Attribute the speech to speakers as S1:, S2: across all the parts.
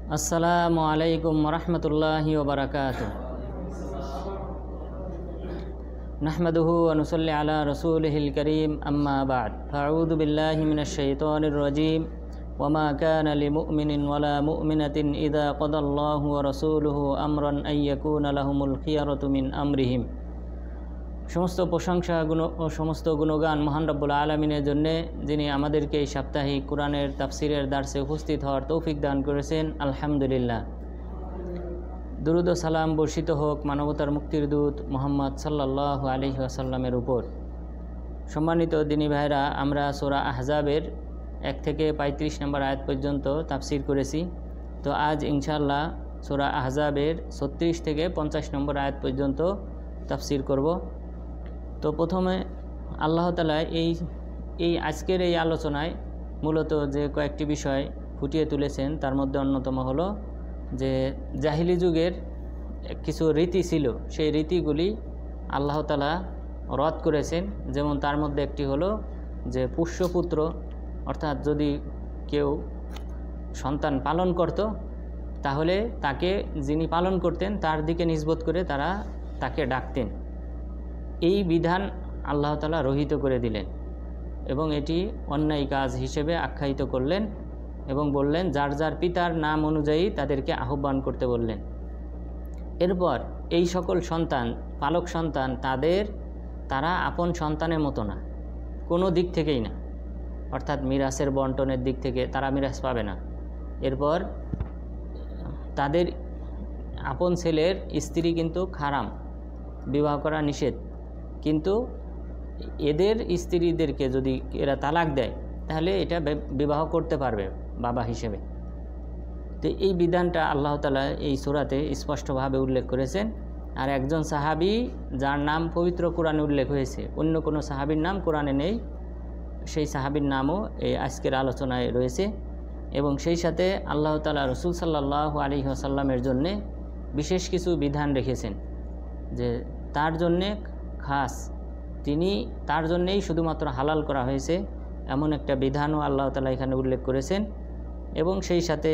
S1: अस्सलामु अलैकुम वरहमतुल्लाहि वबरकातुह। नहमदुहु व नुसल्ली अला रसूलिहिल करीम अम्मा बाद फ़अऊज़ु बिल्लाहि मिनश शैतानिर रजीम वमा कान लिमुमिनिन वला मुमिनतिन इज़ा क़दल्लाहु व रसूलुहु अमरन अन यकूना लहुमुल खियरतु मिन अमरिहिम। समस्त प्रशंसा गुण और समस्त गुणगान महान रब्बुल आलमीনের জন্য যিনি আমাদেরকে এই সাপ্তাহিক কোরআনের তাফসীরের দার্সে উপস্থিত হওয়ার তৌফিক দান করেছেন। আলহামদুলিল্লাহ। দুরূদ ও সালাম বর্ষিত হোক মানবতার মুক্তির দূত মুহাম্মদ সাল্লাল্লাহু আলাইহি ওয়াসাল্লামের উপর। সম্মানিত দিনী ভাইরা, আমরা সূরা আহজাবের 1 থেকে 35 নম্বর আয়াত পর্যন্ত তাফসীর করেছি। তো আজ ইনশাআল্লাহ সূরা আহজাবের 36 থেকে 50 নম্বর আয়াত পর্যন্ত তাফসীর করব। তো প্রথমে আল্লাহ তাআলা এই আজকের এই আলোচনায় মূলত যে কয়েকটি বিষয় ফুটিয়ে তুলেছেন তার মধ্যে অন্যতম হলো যে জাহিলি যুগের কিছু রীতি ছিল, সেই রীতিগুলি আল্লাহ তাআলা রদ করেছেন। যেমন তার মধ্যে একটি হলো যে পুষ্যপুত্র, অর্থাৎ যদি কেউ সন্তান পালন করত তাহলে তাকে যিনি পালন করতেন তার দিকে নিসবত করে তারা তাকে ডাকতেন। এই বিধান আল্লাহ তাআলা রহিত করে দিলেন এবং এটি অন্যায় কাজ হিসেবে আখ্যায়িত করলেন এবং বললেন যার যার পিতার নাম অনুযায়ী তাদেরকে আহ্বান করতে বললেন। এরপর এই সকল সন্তান, পালক সন্তান, তারা আপন সন্তানের মতো না, কোনো দিক থেকেই না, অর্থাৎ মিরাসের বন্টনের দিক থেকে তারা মিরাস পাবে না। এরপর তাদের আপন ছেলের স্ত্রী কিন্তু হারাম, বিবাহ করা নিষেধ, কিন্তু এদের স্ত্রীদেরকে যদি এরা তালাক দেয় তাহলে এটা বিবাহ করতে পারবে বাবা হিসেবে। তো এই বিধানটা আল্লাহ তাআলা এই সূরাতে স্পষ্টভাবে উল্লেখ করেছেন। আর একজন সাহাবী যার নাম পবিত্র কোরআনে উল্লেখ হয়েছে, অন্য কোনো সাহাবীর নাম কোরআনে নেই, সেই সাহাবীর নামও এই আজকের আলোচনায় রয়েছে। এবং সেই সাথে আল্লাহ তাআলা রাসূল সাল্লাল্লাহু আলাইহি ওয়াসাল্লামের জন্যে বিশেষ কিছু বিধান রেখেছেন যে তার জন্যে খাস, তার জন্যেই শুধুমাত্র হালাল করা হয়েছে এমন একটা বিধানও আল্লাহ তাআলা এখানে উল্লেখ করেছেন। এবং সেই সাথে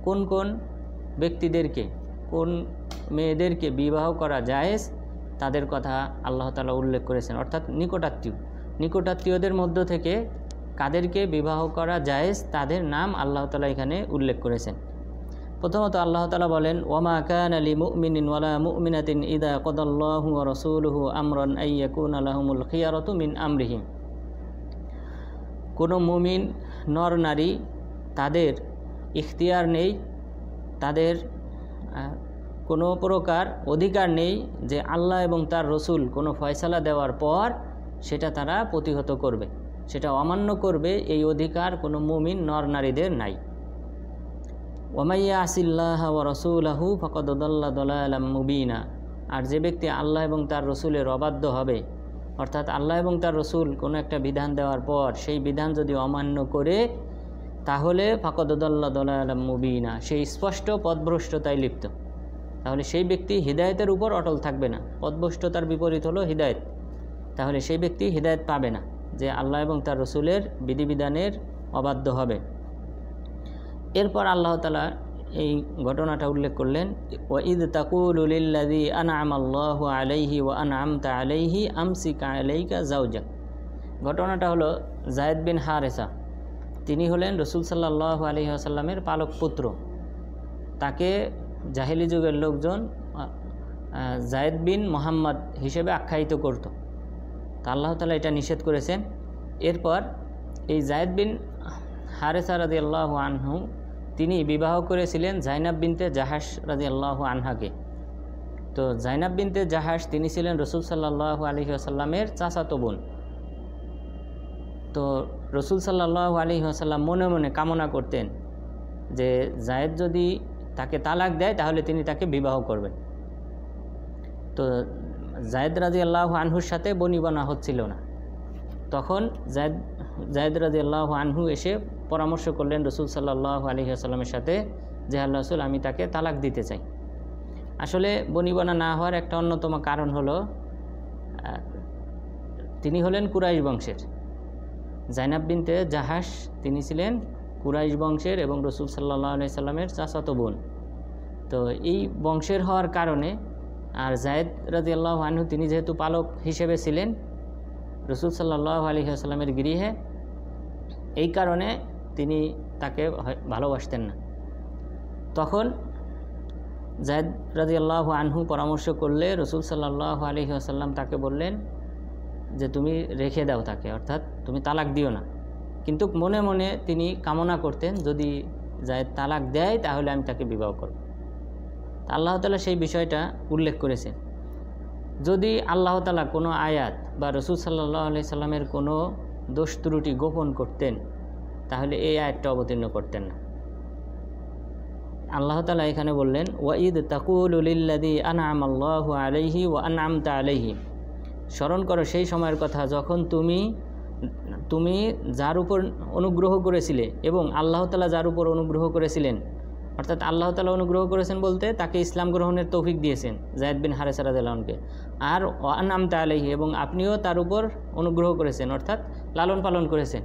S1: কোন কোন ব্যক্তিদেরকে, কোন মেয়েদেরকে বিবাহ করা জায়েজ তাদের কথা আল্লাহ তাআলা উল্লেখ করেছেন, অর্থাৎ নিকটাত্মীয়দের মধ্য থেকে কাদেরকে বিবাহ করা জায়েজ তাদের নাম আল্লাহ তাআলা এখানে উল্লেখ করেছেন। প্রথমত আল্লাহ তাআলা বলেন ওয়ামা কানা লিমুমিনিন ওয়ালা মুমিনাতিন ইযা কাদাল্লাহু ওয়া রাসূলুহু আমরান আন ইয়াকুনা লাহুমুল খিয়ারাতু মিন আমরিহিম। কোনো মুমিন নর নারী তাদের ইখতিয়ার নেই, তাদের কোনো প্রকার অধিকার নেই যে আল্লাহ এবং তার রসুল কোনো ফয়সালা দেওয়ার পর সেটা তারা প্রতিহত করবে, সেটা অমান্য করবে, এই অধিকার কোনো মুমিন নর নারীদের নাই। ওয়ামাই ইয়াসিল্লাহ ওয়া রাসূলাহু ফাকাদ দাল্লা দালালাম মুবিনা। আর যে ব্যক্তি আল্লাহ এবং তার রসুলের অবাধ্য হবে, অর্থাৎ আল্লাহ এবং তার রসুল কোনো একটা বিধান দেওয়ার পর সেই বিধান যদি অমান্য করে তাহলে ফাকাদ দাল্লা দালালাম মুবিনা, সেই স্পষ্ট পথভ্রষ্টতায় লিপ্ত। তাহলে সেই ব্যক্তি হিদায়েতের উপর অটল থাকবে না। পথভ্রষ্টতার বিপরীত হলো হিদায়েত। তাহলে সেই ব্যক্তি হিদায়েত পাবে না, যে আল্লাহ এবং তার রসুলের বিধিবিধানের অবাধ্য হবে। এরপর আল্লাহ তাআলা এই ঘটনাটা উল্লেখ করলেন ওয়াইদ তাকুলু লিল্লাযী আনআমাল্লাহু আলাইহি ওয়া আনআমতা আলাইহি আমসিক আলাইকা যাওজাক। ঘটনাটা হলো যায়েদ বিন হারেসা, তিনি হলেন রাসূল সাল্লাল্লাহু আলাইহি ওয়াসাল্লামের পালক পুত্র। তাকে জাহেলি যুগের লোকজন যায়েদ বিন মুহাম্মদ হিসেবে আখ্যায়িত করত। তা আল্লাহ তাআলা এটা নিষেধ করেছেন। এরপর এই যায়েদ বিন হারেসা রাদিয়াল্লাহু আনহু তিনি বিবাহ করেছিলেন জাইনাব বিনতে জাহাশ রাদিয়াল্লাহু আনহাকে। তো জাইনাব বিনতে জাহাশ তিনি ছিলেন রাসূল সাল্লাল্লাহু আলাইহি ওয়াসাল্লামের চাচাতো বোন। তো রাসূল সাল্লাল্লাহু আলাইহি ওয়াসাল্লাম মনে মনে কামনা করতেন যে যায়েদ যদি তাকে তালাক দেয় তাহলে তিনি তাকে বিবাহ করবেন। তো যায়েদ রাদিয়াল্লাহু আনহুর সাথে বনিবনা হচ্ছিল না। তখন যায়েদ রাদিয়াল্লাহু আনহু এসে পরামর্শ করলেন রাসূল সাল্লাল্লাহু আলাইহি ওয়াসাল্লামের সাথে যে আল্লাহ রাসূল, আমি তাকে তালাক দিতে চাই। আসলে বনিবনা না হওয়ার একটা অন্যতম কারণ হলো তিনি হলেন কুরাইশ বংশের। জাইনাব বিনতে জাহাশ তিনি ছিলেন কুরাইশ বংশের এবং রসুল সাল্লাল্লাহু আলাইহি সাল্লামের চাচাতো বোন। তো এই বংশের হওয়ার কারণে আর যায়েদ রাদিয়াল্লাহু আনহু তিনি যেহেতু পালক হিসেবে ছিলেন রসুল সাল্লাল্লাহু আলাইহি ওয়াসাল্লামের গৃহে, এই কারণে তিনি তাকে ভালোবাসতেন না। তখন যায়েদ রাদিয়াল্লাহু আনহু পরামর্শ করলে রসুল সাল্লাল্লাহু আলাইহি ওয়াসাল্লাম তাকে বললেন যে তুমি রেখে দাও তাকে, অর্থাৎ তুমি তালাক দিও না। কিন্তু মনে মনে তিনি কামনা করতেন যদি যায়েদ তালাক দেয় তাহলে আমি তাকে বিবাহ করব। আল্লাহ তাআলা সেই বিষয়টা উল্লেখ করেছেন। যদি আল্লাহ তাআলা কোনো আয়াত বা রসুল সাল্লাল্লাহু আলাইহি সাল্লামের কোনো দোষ ত্রুটি গোপন করতেন তাহলে এই আয়াতটা অবতীর্ণ করতেন না। আল্লাহ তাআলা এখানে বললেন ওয়াইদ তাকুলু লিল্লাযী আনআমাল্লাহু আলাইহি ওয়া আনআমতা আলাইহি, স্মরণ করো সেই সময়ের কথা যখন তুমি যার উপর অনুগ্রহ করেছিলে এবং আল্লাহ তাআলা যার উপর অনুগ্রহ করেছিলেন, অর্থাৎ আল্লাহ তাআলা অনুগ্রহ করেছেন বলতে তাকে ইসলাম গ্রহণের তৌফিক দিয়েছেন যায়েদ বিন হারেসা রাদিয়াল্লাহু আনহুকে, আর আনআমতা আলাইহি এবং আপনিও তার উপর অনুগ্রহ করেছেন, অর্থাৎ লালন পালন করেছেন,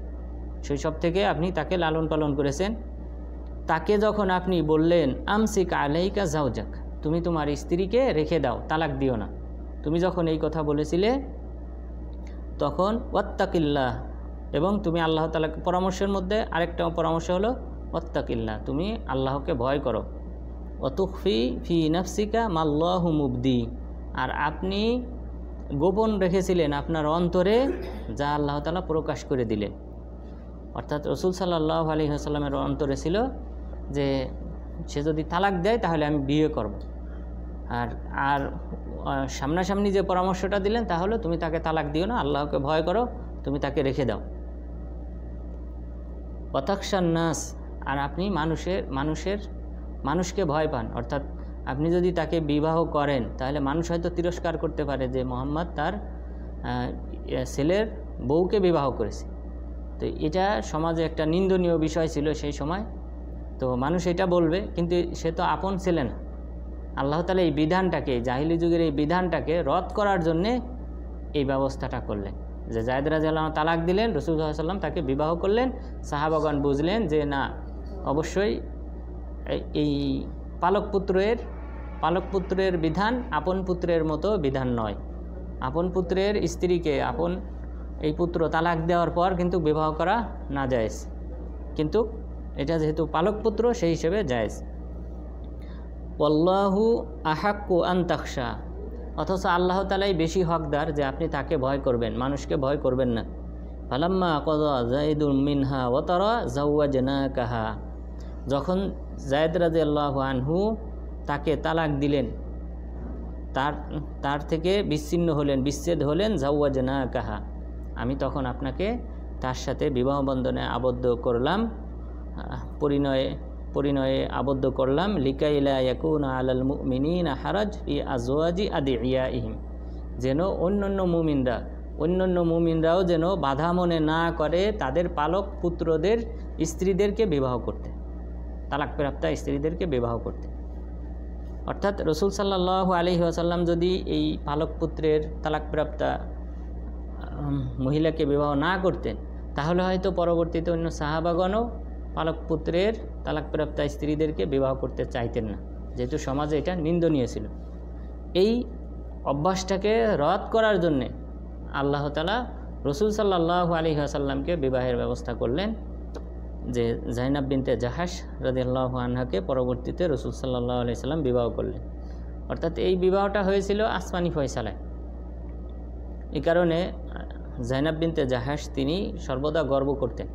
S1: শৈশব থেকে আপনি তাকে লালন পালন করেছেন। তাকে যখন আপনি বললেন আমসিক আলাইকা জাওজাক, তুমি তোমার স্ত্রীকে রেখে দাও, তালাক দিও না, তুমি যখন এই কথা বলেছিলে তখন ওয়াত্তাকিল্লাহ, এবং তুমি আল্লাহ তাআলার পরামর্শের মধ্যে আরেকটা পরামর্শ হলো ওয়াত্তাকিল্লাহ, তুমি আল্লাহকে ভয় করো। ওয়াতুখফি ফি নাফসিকা মাল্লাহু মুবদি, আর আপনি গোপন রেখেছিলেন আপনার অন্তরে যা আল্লাহ তাআলা প্রকাশ করে দিলেন। অর্থাৎ রসুল সাল্লাল্লাহু আলাইহি ওয়াসাল্লামের অন্তরে ছিল যে সে যদি তালাক দেয় তাহলে আমি বিয়ে করব। আর সামনাসামনি যে পরামর্শটা দিলেন তাহলে তুমি তাকে তালাক দিও না, আল্লাহকে ভয় করো, তুমি তাকে রেখে দাও। ওয়াতাখশান নাস, আর আপনি মানুষকে ভয় পান, অর্থাৎ আপনি যদি তাকে বিবাহ করেন তাহলে মানুষ হয়তো তিরস্কার করতে পারে যে মোহাম্মদ তার ছেলের বউকে বিবাহ করেছে। তো এটা সমাজে একটা নিন্দনীয় বিষয় ছিল সেই সময়, তো মানুষ এটা বলবে, কিন্তু সে তো আপন ছেলে না। আল্লাহ তাআলা এই বিধানটাকে, জাহিলি যুগের এই বিধানটাকে রদ করার জন্যে এই ব্যবস্থাটা করলেন যে যায়েদ রাদিয়াল্লাহু আনহু তালাক দিলেন, রাসূল সাল্লাল্লাহু আলাইহি ওয়াসাল্লাম তাকে বিবাহ করলেন। সাহাবাগণ বুঝলেন যে না, অবশ্যই এই পালক পুত্রের বিধান আপন পুত্রের মতো বিধান নয়। আপন পুত্রের স্ত্রীকে এই পুত্র তালাক দেওয়ার পর কিন্তু বিবাহ করা না জায়েজ, কিন্তু এটা যেহেতু পালক পুত্র সেই হিসেবে জায়েজ। ওয়াল্লাহু আহাক্কু আন তাখশা, অথচ আল্লাহ তাআলাই বেশি হকদার যে আপনি তাকে ভয় করবেন, মানুষকে ভয় করবেন না। ফালাম্মা কাযা যায়েদুম মিনহা ওয়াতারা যাওয়াজনাকাহা, যখন যায়েদ রাদিয়াল্লাহু আনহু তাকে তালাক দিলেন, তার থেকে বিচ্ছেদ হলেন, যাওয়াজনাকাহা, আমি তখন আপনাকে তার সাথে বিবাহ বন্ধনে আবদ্ধ করলাম, পরিণয়ে আবদ্ধ করলাম। লিকাইলা ইয়াকুনা আলাল মুমিনিনা হারাজ ফি আজওয়াজি আদিয়াইহিম, যেন অন্যান্য মুমিনরাও যেন বাধা মনে না করে তাদের পালক পুত্রদের স্ত্রীদেরকে বিবাহ করতে, তালাকপ্রাপ্তা স্ত্রীদেরকে বিবাহ করতে। অর্থাৎ রসুল সাল্লাল্লাহু আলাইহি ওয়াসাল্লাম যদি এই পালক পুত্রের তালাকপ্রাপ্তা মহিলাকে বিবাহ না করতেন তাহলে হয়তো পরবর্তীতে অন্য সাহাবাগণও পালক পুত্রের তালাকপ্রাপ্তা স্ত্রীদেরকে বিবাহ করতে চাইতেন না, যেহেতু সমাজে এটা নিন্দনীয় ছিল। এই অভ্যাসটাকে রদ করার জন্যে আল্লাহ তাআলা রসুল সাল্লাল্লাহু আলাইহি ওয়াসাল্লামকে বিবাহের ব্যবস্থা করলেন, যে জাইনাব বিনতে জাহাশ রাদিয়াল্লাহু আনহাকে পরবর্তীতে রসুল সাল্লাল্লাহু আলাইহি ওয়াসাল্লাম বিবাহ করলেন। অর্থাৎ এই বিবাহটা হয়েছিল আসমানি ফয়সালায়। এই কারণে জাইনাব বিনতে জাহাশ তিনি সর্বদা গর্ব করতেন।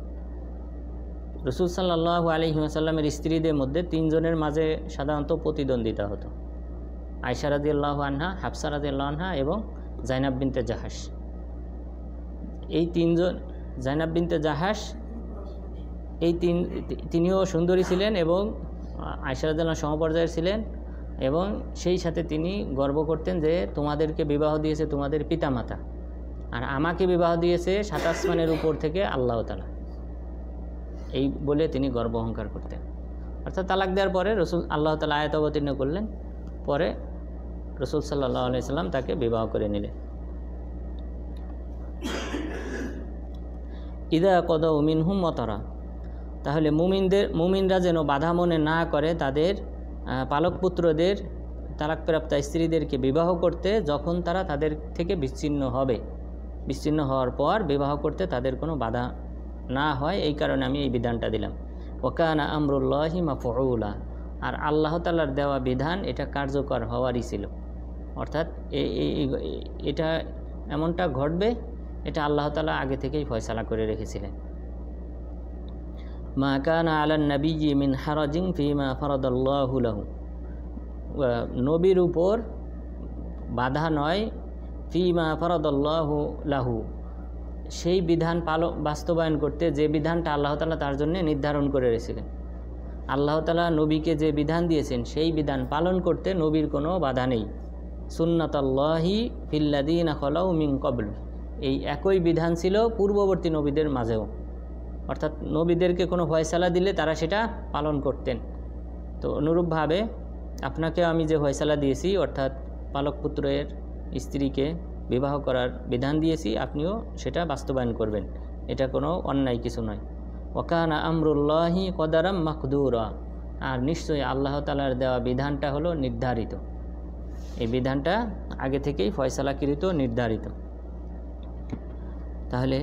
S1: রসুল সাল্লাল্লাহু আলাইহি ওয়াসাল্লামের স্ত্রীদের মধ্যে 3 জনের মাঝে সাধারণত প্রতিদ্বন্দ্বিতা হতো, আয়েশা রাদিয়াল্লাহু আনহা, হাফসা রাদিয়াল্লাহু আনহা এবং জাইনাব বিনতে জাহাশ। এই 3 জন, জাইনাব বিনতে জাহাশ তিনিও সুন্দরী ছিলেন এবং আয়েশা রাদিয়াল্লাহু আনহা সমপর্যায়ের ছিলেন, এবং সেই সাথে তিনি গর্ব করতেন যে তোমাদেরকে বিবাহ দিয়েছে তোমাদের পিতামাতা, আর আমাকে বিবাহ দিয়েছে 7 আসমানের উপর থেকে আল্লাহ তাআলা, এই বলে তিনি গর্ব অহংকার করতেন। অর্থাৎ তালাক দেওয়ার পরে আল্লাহ তাআলা আয়াত অবতীর্ণ করলেন, পরে রসুল সাল্লাল্লাহু আলাইহি ওয়াসাল্লাম তাকে বিবাহ করে নিলেন। ইদা কদাউ মিনহুম ওয়াতারা, তাহলে মুমিনরা যেন বাধা মনে না করে তাদের পালক পুত্রদের তালাকপ্রাপ্ত স্ত্রীদেরকে বিবাহ করতে, যখন তারা তাদের থেকে বিচ্ছিন্ন হবে। বিচ্ছিন্ন হওয়ার পর বিবাহ করতে তাদের কোনো বাধা না হয়, এই কারণে আমি এই বিধানটা দিলাম। ওয়াকানা আমরুল্লাহি মাফউলা, আর আল্লাহ তাআলার দেওয়া বিধান এটা কার্যকর হওয়ারই ছিল। অর্থাৎ এটা এমনটা ঘটবে, এটা আল্লাহ তাআলা আগে থেকেই ফয়সালা করে রেখেছিলেন। মা কানা আলান নাবিয়্যি মিন হারাজিন ফিমা ফারাদাল্লাহু লাহু, নবীর উপর বাধা নয়, ফিমা ফারাদাল্লাহু লাহু, সেই বিধান বাস্তবায়ন করতে যে বিধানটা আল্লাহ তাআলা তার জন্য নির্ধারণ করে রেখেছিলেন। আল্লাহ তাআলা নবীকে যে বিধান দিয়েছেন সেই বিধান পালন করতে নবীর কোনো বাধা নেই। সুন্নাতাল্লাহি ফিল্লাযীনা খালাউ মিন ক্বাবল, এই একই বিধান ছিল পূর্ববর্তী নবীদের মাঝেও। অর্থাৎ নবীদেরকে কোনো ফয়সালা দিলে তারা সেটা পালন করতেন। তো অনুরূপভাবে আপনাকে আমি যে ফয়সালা দিয়েছি, অর্থাৎ পালক পুত্রের স্ত্রীকে বিবাহ করার বিধান দিয়েছি, আপনিও সেটা বাস্তবায়ন করবেন, এটা কোনো অন্যায় কিছু নয়। ওয়াকানা আমরুল্লাহি কদারাম মাকদুরা, আর নিশ্চয়ই আল্লাহ তাআলার দেওয়া বিধানটা হলো নির্ধারিত, এই বিধানটা আগে থেকেই ফয়সালাকৃত, নির্ধারিত। তাহলে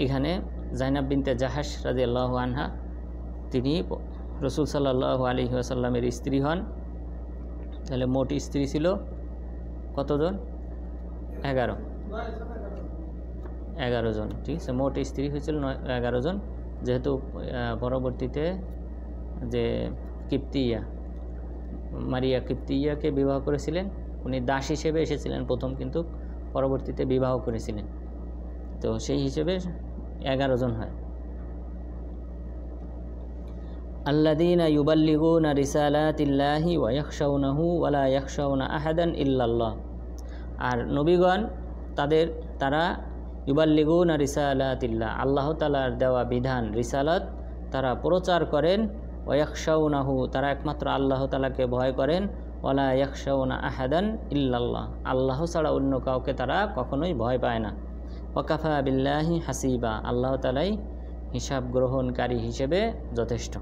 S1: এখানে জাইনাব বিনতে জাহাশ রাদিয়াল্লাহু আনহা, তিনি রাসূল সাল্লাল্লাহু আলাইহি ওয়াসাল্লামের স্ত্রী হন। তাহলে মোট স্ত্রী ছিল কতজন? 11 জন, ঠিক আছে। মোট স্ত্রী হয়েছিল 11 জন, যেহেতু পরবর্তীতে যে কিপ্তিয়া মারিয়া কিপ্তিয়াকে বিবাহ করেছিলেন, উনি দাস হিসেবে এসেছিলেন প্রথম, কিন্তু পরবর্তীতে বিবাহ করেছিলেন, তো সেই হিসেবে 11 জন হয়। আল্লাযীনা ইউবাল্লিগুনা রিসালাতিল্লাহি ওয়া ইয়াখশাউনাহু ওয়া লা ইয়াখশাউনা আহাদান ইল্লাল্লাহ, আর নবীগণ তারা ইউবাল্লিগুনা রিসালাতিল্লাহ, আল্লাহ তাআলার দেওয়া বিধান রিসালাত তারা প্রচার করেন। ওয়া ইয়াখশাউনাহু, তারা একমাত্র আল্লাহ তাআলাকে ভয় করেন। ওয়া লা ইয়াখশাউনা আহাদান ইল্লাল্লাহ, আল্লাহ ছাড়া অন্য কাউকে তারা কখনোই ভয় পায় না। ওয়া কাফা বিল্লাহি হাসিবা, আল্লাহ তাআলাই হিসাব গ্রহণকারী হিসেবে যথেষ্ট।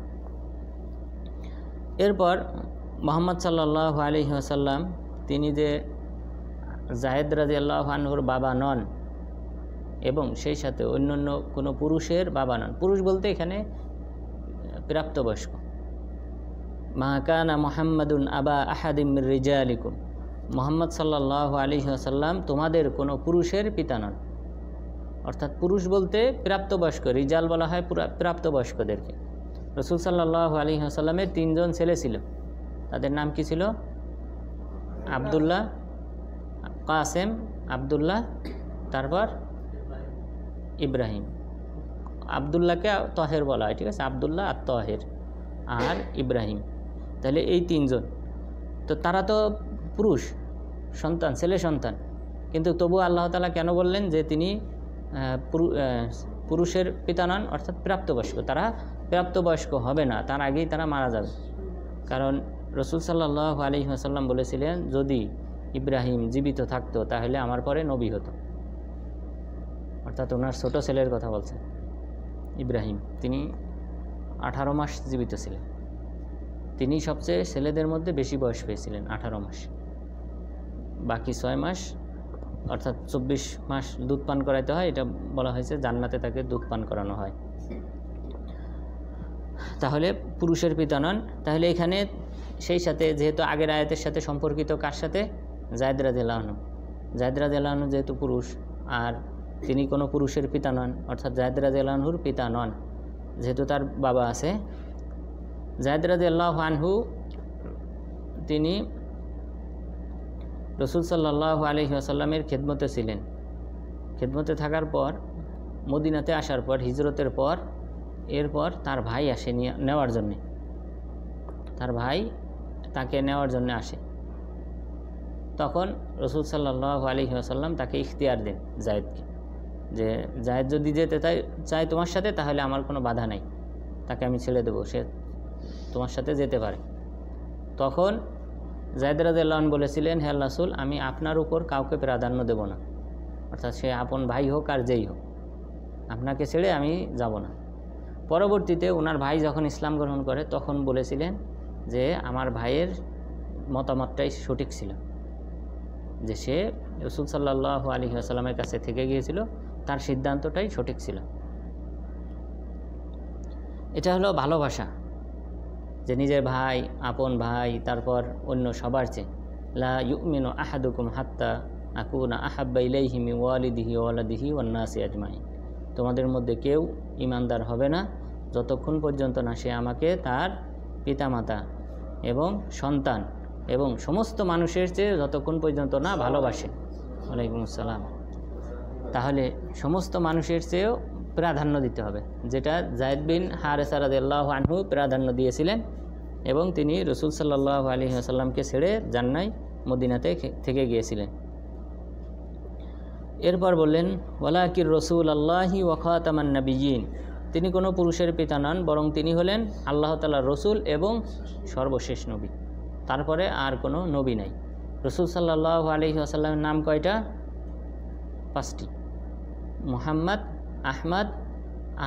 S1: এরপর মুহাম্মদ সাল্লাল্লাহু আলাইহি ওয়াসাল্লাম, তিনি যে যায়েদ রাদিয়াল্লাহু আনহুর বাবা নন এবং সেই সাথে অন্যান্য কোনো পুরুষের বাবা নন। পুরুষ বলতে এখানে প্রাপ্তবয়স্ক। মা কানা মুহাম্মাদুন আবা আহাদিম মির রিজালিকুম, মুহাম্মদ সাল্লাল্লাহু আলাইহি ওয়াসাল্লাম তোমাদের কোনো পুরুষের পিতা নন। অর্থাৎ পুরুষ বলতে প্রাপ্তবয়স্ক, রিজাল বলা হয় প্রাপ্তবয়স্কদেরকে। রাসূল সাল্লাল্লাহু আলাইহি ওয়াসাল্লামের 3 জন ছেলে ছিল, তাদের নাম কি ছিল? আব্দুল্লাহ, কাসেম, আব্দুল্লাহ, তারপর ইব্রাহিম। আব্দুল্লাহকে তহের বলা হয়, ঠিক আছে, আব্দুল্লাহ আর তহের আর ইব্রাহিম। তাহলে এই 3 জন, তো তারা তো পুরুষ সন্তান, ছেলে সন্তান, কিন্তু তবু আল্লাহ তাআলা কেন বললেন যে তিনি পুরুষের পিতা নন, অর্থাৎ প্রাপ্তবয়স্ক? তারা প্রাপ্তবয়স্ক হবে না, তার আগেই তারা মারা যাবে। কারণ রাসূল সাল্লাল্লাহু আলাইহি ওয়াসাল্লাম বলেছিলেন, যদি ইব্রাহিম জীবিত থাকতো তাহলে আমার পরে নবী হতো। অর্থাৎ ওনার ছোট ছেলের কথা বলছেন ইব্রাহিম, তিনি 18 মাস জীবিত ছিলেন। তিনি সবচেয়ে ছেলেদের মধ্যে বেশি বয়স পেয়েছিলেন, 18 মাস। বাকি 6 মাস অর্থাৎ 24 মাস দুধ পান করাইতে হয়, এটা বলা হয়েছে জান্নাতে তাকে দুধ পান করানো হয়। তাহলে পুরুষের পিতা নন। তাহলে এখানে সেই সাথে যেহেতু আগের আয়াতের সাথে সম্পর্কিত, কার সাথে? যায়েদ রাদিয়াল্লাহু আনহু। যায়েদ রাদিয়াল্লাহু আনহু যেহেতু পুরুষ আর তিনি কোনো পুরুষের পিতা নন, অর্থাৎ যায়েদ রাদিয়াল্লাহু আনহুর পিতা নন, যেহেতু তার বাবা আছে। যায়েদ রাদিয়াল্লাহু আনহু তিনি রাসূল সাল্লাল্লাহু আলাইহি ওয়াসাল্লামের খেদমতে ছিলেন। খেদমতে থাকার পর মদিনাতে আসার পর, হিজরতের পর, এরপর তার ভাই আসে নেওয়ার জন্যে। তার ভাই তাকে নেওয়ার জন্য আসে। তখন রাসূল সাল্লাল্লাহু আলাইহি ওয়াসাল্লাম তাকে ইখতিয়ার দেন যায়েদকে, যে যায়েদ যদি যেতে চায় তোমার সাথে, তাহলে আমার কোনো বাধা নাই, তাকে আমি ছেড়ে দেবো, সে তোমার সাথে যেতে পারে। তখন যায়েদ রাদিয়াল্লাহু আনহু বলেছিলেন, হে আল্লাহর রাসূল, আমি আপনার উপর কাউকে প্রাধান্য দেব না, অর্থাৎ সে আপন ভাই হোক আর যেই হোক, আপনাকে ছেড়ে আমি যাব না। পরবর্তীতে ওনার ভাই যখন ইসলাম গ্রহণ করে তখন বলেছিলেন যে আমার ভাইয়ের মতামতটাই সঠিক ছিল, যে সে রাসূল সাল্লাল্লাহু আলাইহি ওয়াসাল্লামের কাছে থেকে গিয়েছিল, তার সিদ্ধান্তটাই সঠিক ছিল। এটা হলো ভালোবাসা, যে নিজের ভাই, আপন ভাই, তারপর অন্য সবার চেয়ে। লা ইউমিনু আহাদুকুম হাত্তা আকুনা আহাব্বা ইলাইহি মিন ওয়ালিদিহি ওয়া ওয়ালাদিহি ওয়ান নাসি আজমাইন। তোমাদের মধ্যে কেউ ঈমানদার হবে না যতক্ষণ পর্যন্ত না সে আমাকে তার পিতামাতা এবং সন্তান এবং সমস্ত মানুষের চেয়ে যতক্ষণ পর্যন্ত না ভালোবাসে। ওয়ালাইকুম আসসালাম। তাহলে সমস্ত মানুষের চেয়েও প্রাধান্য দিতে হবে, যেটা যায়েদ বিন হারেসা রাদিয়াল্লাহু আনহু প্রাধান্য দিয়েছিলেন, এবং তিনি রাসূল সাল্লাল্লাহু আলাইহি ওয়াসাল্লামকে ছেড়ে জান্নায় মদিনাতে থেকে গিয়েছিলেন। এরপর বললেন ওয়ালাকির রাসূল আল্লাহি ওয়া খাতামান নাবিয়্যিন, তিনি কোনো পুরুষের পিতা নন, বরং তিনি হলেন আল্লাহ তাআলার রসুল এবং সর্বশেষ নবী। তারপরে আর কোনো নবী নাই। রাসূল সাল্লাল্লাহু আলাইহি ওয়াসাল্লামের নাম কয়টা? 5টি। মুহাম্মদ, আহমদ,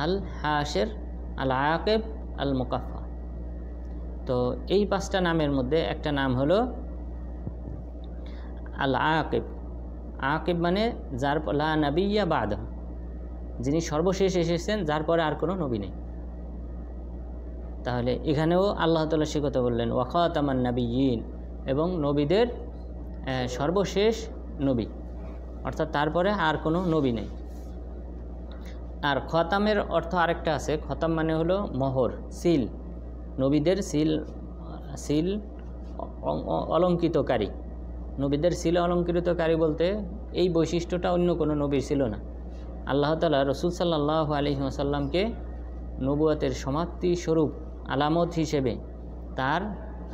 S1: আল হাশের, আল আকিব, আল মুকাফফা। তো এই 5টা নামের মধ্যে একটা নাম হলো আল আকিব। আকিব মানে যার লা নবিয়্যা বাদা, যিনি সর্বশেষ এসেছেন, যার পরে আর কোনো নবী নেই। তাহলে এখানেও আল্লাহ তাআলা সে কথা বললেন ওয়া খাতামান নাবিয়্যিন, এবং নবীদের সর্বশেষ নবী, অর্থাৎ তারপরে আর কোনো নবী নেই। আর খতামের অর্থ আরেকটা আছে, খতাম মানে হলো মোহর, সিল, নবীদের সিল অলঙ্কৃতকারী। নবীদের সিল অলঙ্কৃতকারী বলতে এই বৈশিষ্ট্যটা অন্য কোনো নবীর ছিল না। আল্লাহ তাআলা রাসূল সাল্লাল্লাহু আলাইহি ওয়াসাল্লামকে নবুয়তের সমাপ্তি স্বরূপ আলামত হিসেবে তার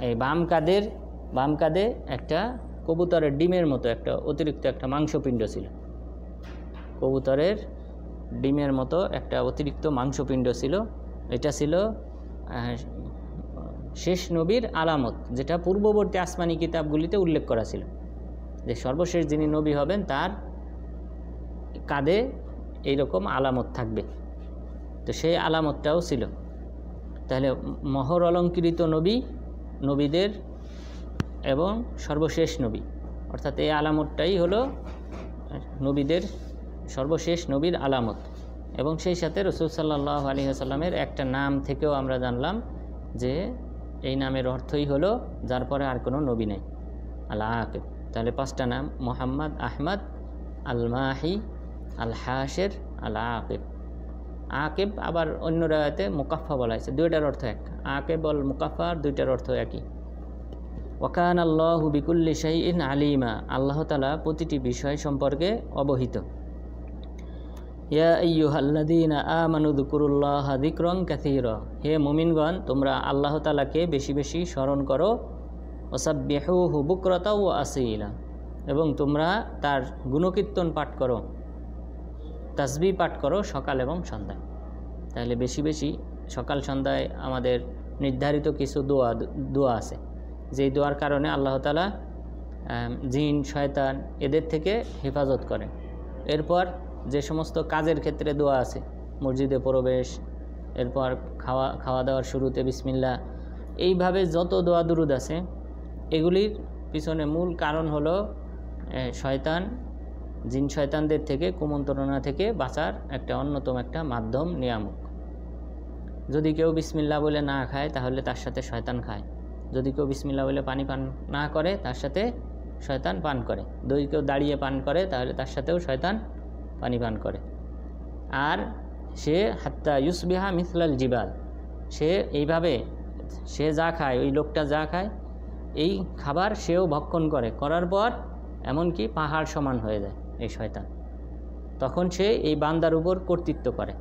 S1: এই বাম কাঁধে একটা কবুতরের ডিমের মতো একটা অতিরিক্ত একটা মাংসপিণ্ড ছিল। কবুতরের ডিমের মতো একটা অতিরিক্ত মাংসপিণ্ড ছিল। এটা ছিল শেষ নবীর আলামত, যেটা পূর্ববর্তী আসমানি কিতাবগুলিতে উল্লেখ করা ছিল, যে সর্বশেষ যিনি নবী হবেন তার কাঁধে এইরকম আলামত থাকবে। তো সেই আলামতটাও ছিল। তাহলে মোহর অলঙ্কৃত নবী, নবীদের এবং সর্বশেষ নবী, অর্থাৎ এই আলামতটাই হলো নবীদের সর্বশেষ নবীর আলামত। এবং সেই সাথে রাসূল সাল্লাল্লাহু আলাইহি ওয়াসাল্লামের একটা নাম থেকেও আমরা জানলাম যে এই নামের অর্থই হলো যার পরে আর কোনো নবী নেই, আল আকিব। তাহলে 5টা নাম, মুহাম্মদ, আহমদ, আল মাহি, আল হাশের, আল আকিব। আকিব আবার অন্য রায়াতে মুকাফফা বলা হয়েছে, দুইটার অর্থ এক। আকিব আল মুকাফফা, দুইটার অর্থ একই। ওয়াকান আল্লাহু বিকুল্লি শাইইন আলিমা, আল্লাহ তাআলা প্রতিটি বিষয় সম্পর্কে অবহিত। ইয়া আইয়ুহাল্লাযীনা আমানু যকুরুল্লাহা যিকরান কাসীরা, হে মুমিনগণ তোমরা আল্লাহ তাআলাকে বেশি বেশি স্মরণ করো। ওয়াসাব্বিহুহু বুকরাতাও ওয়া আসীলা, এবং তোমরা তার গুণকীর্তন পাঠ করো, তাসবিহ পাঠ করো সকাল এবং সন্ধ্যায়। তাহলে বেশি বেশি সকাল সন্ধ্যায় আমাদের নির্ধারিত কিছু দোয়া আছে, যেই দোয়ার কারণে আল্লাহ তাআলা জিন, শয়তান এদের থেকে হেফাজত করেন। এরপর যে সমস্ত কাজের ক্ষেত্রে দোয়া আছে, মসজিদে প্রবেশ, এরপর খাওয়া দাওয়ার শুরুতে বিসমিল্লাহ, এইভাবে যত দোয়া দুরুদ আছে, এগুলির পিছনে মূল কারণ হলো শয়তান, জিন শয়তানদের থেকে, কুমন্ত্রণা থেকে বাঁচার একটা অন্যতম একটা মাধ্যম, নিয়ামক। যদি কেউ বিসমিল্লাহ বলে না খায় তাহলে তার সাথে শয়তান খায়, যদি কেউ বিসমিল্লাহ বলে পানি পান না করে তার সাথে শয়তান পান করে, যদি কেউ দাঁড়িয়ে পান করে তাহলে তার সাথেও শয়তান পানি পান করে। আর সে হাত্তা ইউসবিহা মিসলাল জিবাল, সে এইভাবে সে যা খায়, ওই লোকটা যা খায় এই খাবার সেও ভক্ষণ করে, করার পর এমনকি পাহাড় সমান হয়ে যায় এই শয়তান। তখন সে এই বান্দার উপর কর্তৃত্ব করে।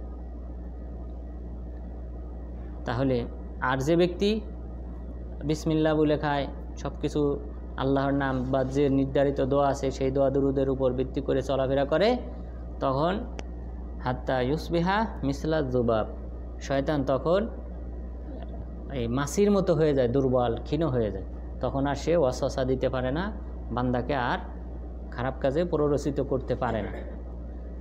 S1: তাহলে আর যে ব্যক্তি বিসমিল্লাহ বলে খায়, সব কিছু আল্লাহর নাম বা যে নির্ধারিত দোয়া আছে সেই দোয়া দুরুদের উপর ভিত্তি করে চলাফেরা করে, তখন হাত্তা ইউসবিহা মিসলা জুবাব, শয়তান তখন এই মাছির মতো হয়ে যায়, দুর্বল, ক্ষীণ হয়ে যায়। তখন আর সে ওয়াসওয়াসা দিতে পারে না, বান্দাকে আর খারাপ কাজে প্ররোচিত করতে পারে না।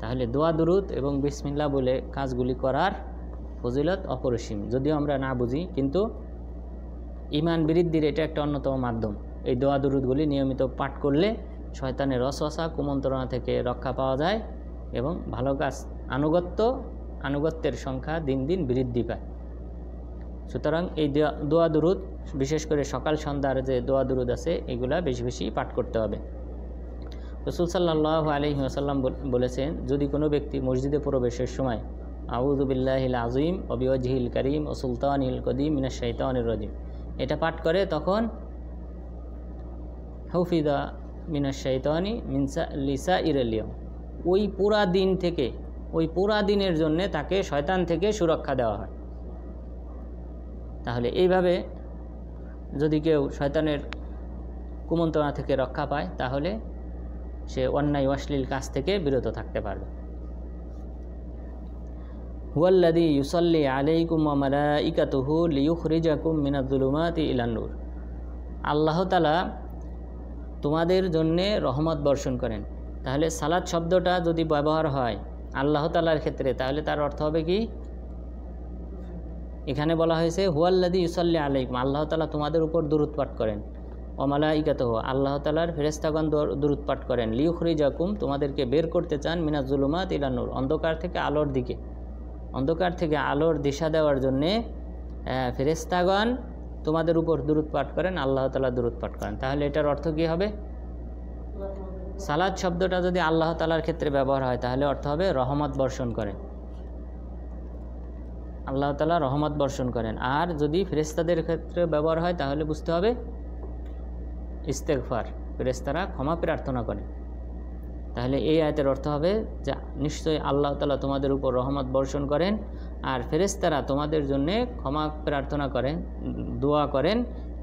S1: তাহলে দোয়া দুরুদ এবং বিসমিল্লাহ বলে কাজগুলি করার ফজিলত অপরিসীম, যদিও আমরা না বুঝি, কিন্তু ঈমান বৃদ্ধির এটা একটা অন্যতম মাধ্যম। এই দোয়া দুরুদগুলি নিয়মিত পাঠ করলে শয়তানের ওয়াসওয়াসা কুমন্ত্রণা থেকে রক্ষা পাওয়া যায় এবং ভালো কাজ আনুগত্যের সংখ্যা দিন দিন বৃদ্ধি পায়। সুতরাং এই দোয়া দুরুদ, বিশেষ করে সকাল সন্ধ্যার যে দোয়া দুরুদ আছে, এগুলা বেশি বেশি পাঠ করতে হবে। রাসূল সাল্লাল্লাহু আলাইহি ওয়াসাল্লাম বলেছেন, যদি কোনো ব্যক্তি মসজিদে প্রবেশের সময় আউযু বিল্লাহিল আযীম ওয়া বিওয়াজহিল কারীম ওয়া সুলতানিল কদীম মিনাশ শাইতানির রাজীম এটা পাঠ করে, তখন হুফিদা মিনাশ শাইতানি মিন লিসাইরিল ইয়াউম, ওই পুরা দিনের জন্য তাকে শয়তান থেকে সুরক্ষা দেওয়া হয়। তাহলে এইভাবে যদি কেউ শয়তানের কুমন্ত্রণা থেকে রক্ষা পায়, তাহলে সে অন্যায় অশ্লীল কাজ থেকে বিরত থাকতে পারবে। হুয়াল্লাযী ইউসাল্লি আলাইকুম ওয়া মালাইকাতুহু লিইখরিজাকুম মিনাজ-যুলুমাতি ইলান-নূর, আল্লাহ তাআলা তোমাদের জন্যে রহমত বর্ষণ করেন। তাহলে সালাত শব্দটা যদি ব্যবহার হয় আল্লাহ তাআলার ক্ষেত্রে, তাহলে তার অর্থ হবে কি? এখানে বলা হয়েছে হুয়াল্লাযী ইউসাল্লি আলাইকুম, আল্লাহ তাআলা তোমাদের উপর দুরূদ পাঠ করেন। ওয়া মালাইকাতুহু, আল্লাহ তাআলার ফেরেশতাগণ দুরূদ পাঠ করেন। লিইখরিজাকুম, তোমাদেরকে বের করতে চান, মিনাজ-যুলুমাতি ইলান-নূর, অন্ধকার থেকে আলোর দিকে। অন্ধকার থেকে আলোর দিশা দেওয়ার জন্যে ফেরেশতাগণ তোমাদের উপর দুরূদ পাঠ করেন, আল্লাহ তাআলা দুরূদ পাঠ করেন। তাহলে এটার অর্থ কী হবে? সালাত শব্দটা যদি আল্লাহ তাআলার ক্ষেত্রে ব্যবহার হয়, তাহলে অর্থ হবে রহমত বর্ষণ করেন, আল্লাহ তাআলা রহমত বর্ষণ করেন। আর যদি ফেরেশতাদের ক্ষেত্রে ব্যবহার হয়, তাহলে বুঝতে হবে ইস্তেগফার, ফেরেশতারা ক্ষমা প্রার্থনা করেন। তাহলে এই আয়াতের অর্থ হবে যে নিশ্চয়ই আল্লাহ তাআলা তোমাদের উপর রহমত বর্ষণ করেন, আর ফেরেশতারা তোমাদের জন্যে ক্ষমা প্রার্থনা করেন, দোয়া করেন।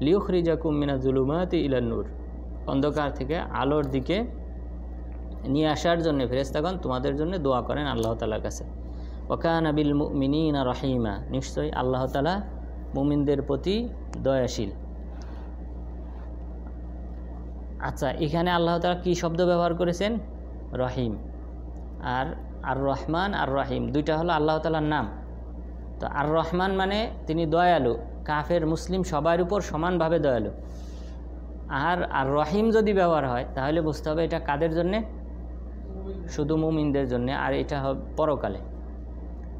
S1: লিইখরিজাকুম মিনাজ-যুলুমাতি ইলান-নূর, অন্ধকার থেকে আলোর দিকে নিয়ে আসার জন্য ফেরেশতাগণ তোমাদের জন্য দোয়া করেন আল্লাহ তাআলার কাছে। ওয়া কানা বিল মুমিনিনা রহিমা, নিশ্চয়ই আল্লাহ তাআলা মুমিনদের প্রতি দয়াশীল। আচ্ছা, এখানে আল্লাহ তাআলা কী শব্দ ব্যবহার করেছেন? রহিম। আর আর রহমান আর রহিম দুইটা হলো আল্লাহ তাআলার নাম। তো আর রহমান মানে তিনি দয়ালু, কাফের মুসলিম সবার উপর সমানভাবে দয়ালু। আর আর রহিম যদি ব্যবহার হয়, তাহলে বুঝতে হবে এটা কাদের জন্যে? শুধু মুমিনদের জন্যে। আর এটা হবে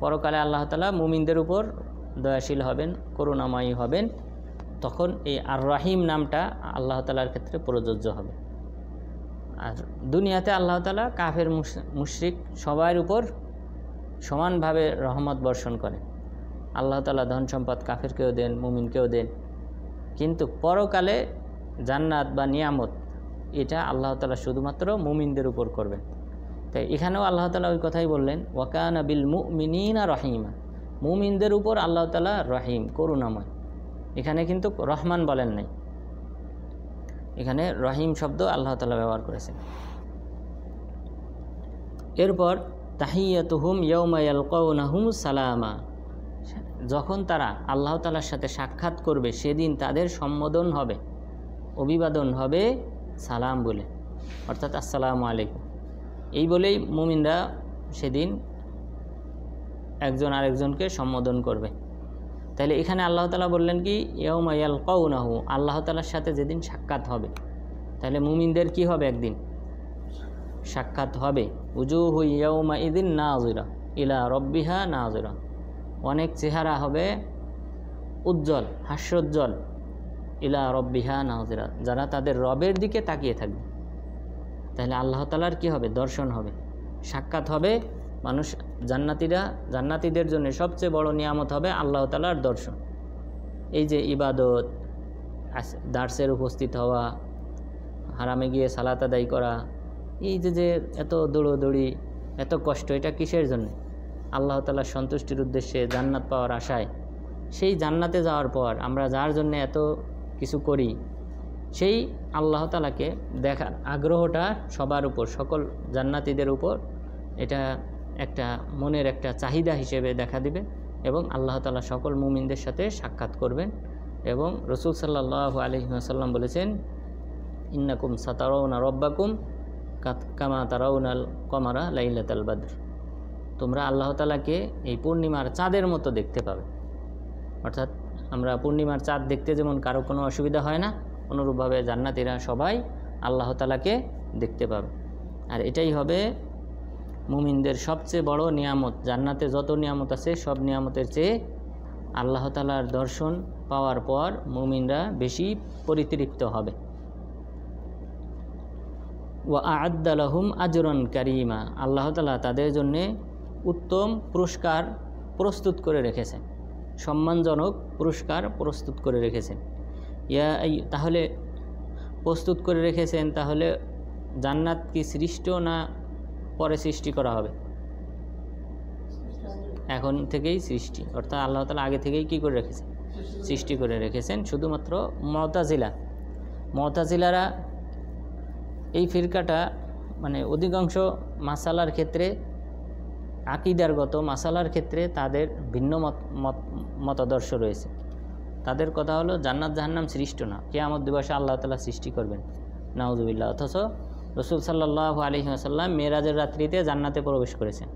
S1: পরকালে আল্লাহ তাআলা মুমিনদের উপর দয়াশীল হবেন, করুণাময়ী হবেন। তখন এই আর রহিম নামটা আল্লাহ তাআলার ক্ষেত্রে প্রযোজ্য হবে। আর দুনিয়াতে আল্লাহ তাআলা কাফের মুশরিক সবার উপর সমানভাবে রহমত বর্ষণ করেন। আল্লাহ তাআলা ধন সম্পদ কাফেরকেও দেন, মুমিনকেও দেন। কিন্তু পরকালে জান্নাত বা নিয়ামত, এটা আল্লাহ তাআলা শুধুমাত্র মুমিনদের উপর করবেন। তাই এখানেও আল্লাহ তাআলা ওই কথাই বললেন, ওয়া কানা বিল মুমিনিনা রহিমা, মুমিনদের উপর আল্লাহ তাআলা রহিম, করুণাময়। এখানে কিন্তু রহমান বলেন নাই, এখানে রহিম শব্দ আল্লাহ তাআলা ব্যবহার করেছেন। এরপর তাহিয়াতুহুম ইয়াউমা ইয়ালকাউনাহুম সালামা, যখন তারা আল্লাহ তাআলার সাথে সাক্ষাৎ করবে সেদিন তাদের সম্বোধন হবে, অভিবাদন হবে সালাম বলে, অর্থাৎ আসসালামু আলাইকুম। এই বলেই মুমিনরা সেদিন একজন আরেকজনকে সম্বোধন করবে। তাহলে এখানে আল্লাহ তাআলা বললেন কি, ইয়াউমা ইয়ালকাউনাহু, আল্লাহ তাআলার সাথে যেদিন সাক্ষাৎ হবে। তাহলে মুমিনদের কি হবে? একদিন সাক্ষাৎ হবে। উজুহু ইয়াউমা ইযিন নাযিরা ইলা রাব্বিহা নাযিরা, অনেক চেহারা হবে উজ্জ্বল, হাস্যোজ্জ্বল। ইলা রাব্বিহা নাযিরা, যারা তাদের রবের দিকে তাকিয়ে থাকবে। তাহলে আল্লাহ তাআলার কি হবে? দর্শন হবে, সাক্ষাৎ হবে। মানুষ জান্নাতীদের জন্য সবচেয়ে বড় নিয়ামত হবে আল্লাহ তাআলার দর্শন। এই যে ইবাদত, দার্সের উপস্থিত হওয়া, হারামে গিয়ে সালাত আদায় করা, এই যে এত দৌড়োদৌড়ি, এত কষ্ট, এটা কিসের জন্য? আল্লাহ তাআলার সন্তুষ্টির উদ্দেশ্যে, জান্নাত পাওয়ার আশায়। সেই জান্নাতে যাওয়ার পর আমরা যার জন্য এত কিছু করি, সেই আল্লাহ তাআলাকে দেখার আগ্রহটা সবার উপর, সকল জান্নাতীদের উপর এটা একটা মনের একটা চাহিদা হিসেবে দেখা দিবে এবং আল্লাহ তাআলা সকল মুমিনদের সাথে সাক্ষাৎ করবেন। এবং রাসূল সাল্লাল্লাহু আলাইহি ওয়াসাল্লাম বলেছেন, ইন্নাকুম সাতারাউনা রাব্বাকুম কামা তারাউনাল কমারা লাইলাতাল বদর, তোমরা আল্লাহ তাআলাকে এই পূর্ণিমার চাঁদের মতো দেখতে পাবে। অর্থাৎ আমরা পূর্ণিমার চাঁদ দেখতে যেমন কারো কোনো অসুবিধা হয় না, অনুরূপভাবে জান্নাতীরা সবাই আল্লাহ তাআলাকে দেখতে পাবে। আর এটাই হবে মুমিনদের সবচেয়ে বড় নিয়ামত। জান্নাতে যত নিয়ামত আছে সব নিয়ামতের চেয়ে আল্লাহ তাআলার দর্শন পাওয়ার পর মুমিনরা বেশি পরিতৃপ্ত হবে। ওয়া আ'আদ্দা লাহুম আজরান কারীমা, আল্লাহ তাআলা তাদের জন্যে উত্তম পুরস্কার প্রস্তুত করে রেখেছেন, সম্মানজনক পুরস্কার প্রস্তুত করে রেখেছেন। তাহলে প্রস্তুত করে রেখেছেন, তাহলে জান্নাত কি সৃষ্ট না পরে সৃষ্টি করা হবে? এখন থেকেই সৃষ্টি, অর্থাৎ আল্লাহ তাআলা আগে থেকেই কী করে রেখেছেন? সৃষ্টি করে রেখেছেন। শুধুমাত্র মুতাজিলারা এই ফিরকাটা মানে অধিকাংশ মাসালার ক্ষেত্রে, আকীদারগত মাসালার ক্ষেত্রে তাদের ভিন্ন মতাদর্শ রয়েছে। তাদের কথা হলো জান্নাত জাহান্নাম সৃষ্ট না, কিয়ামত দিবসে আল্লাহ তাআলা সৃষ্টি করবেন, নাউযুবিল্লাহ। অথচ রাসূল সাল্লাল্লাহু আলাইহি ওয়াসাল্লাম মেরাজের রাত্রিতে জান্নাতে প্রবেশ করেছেন,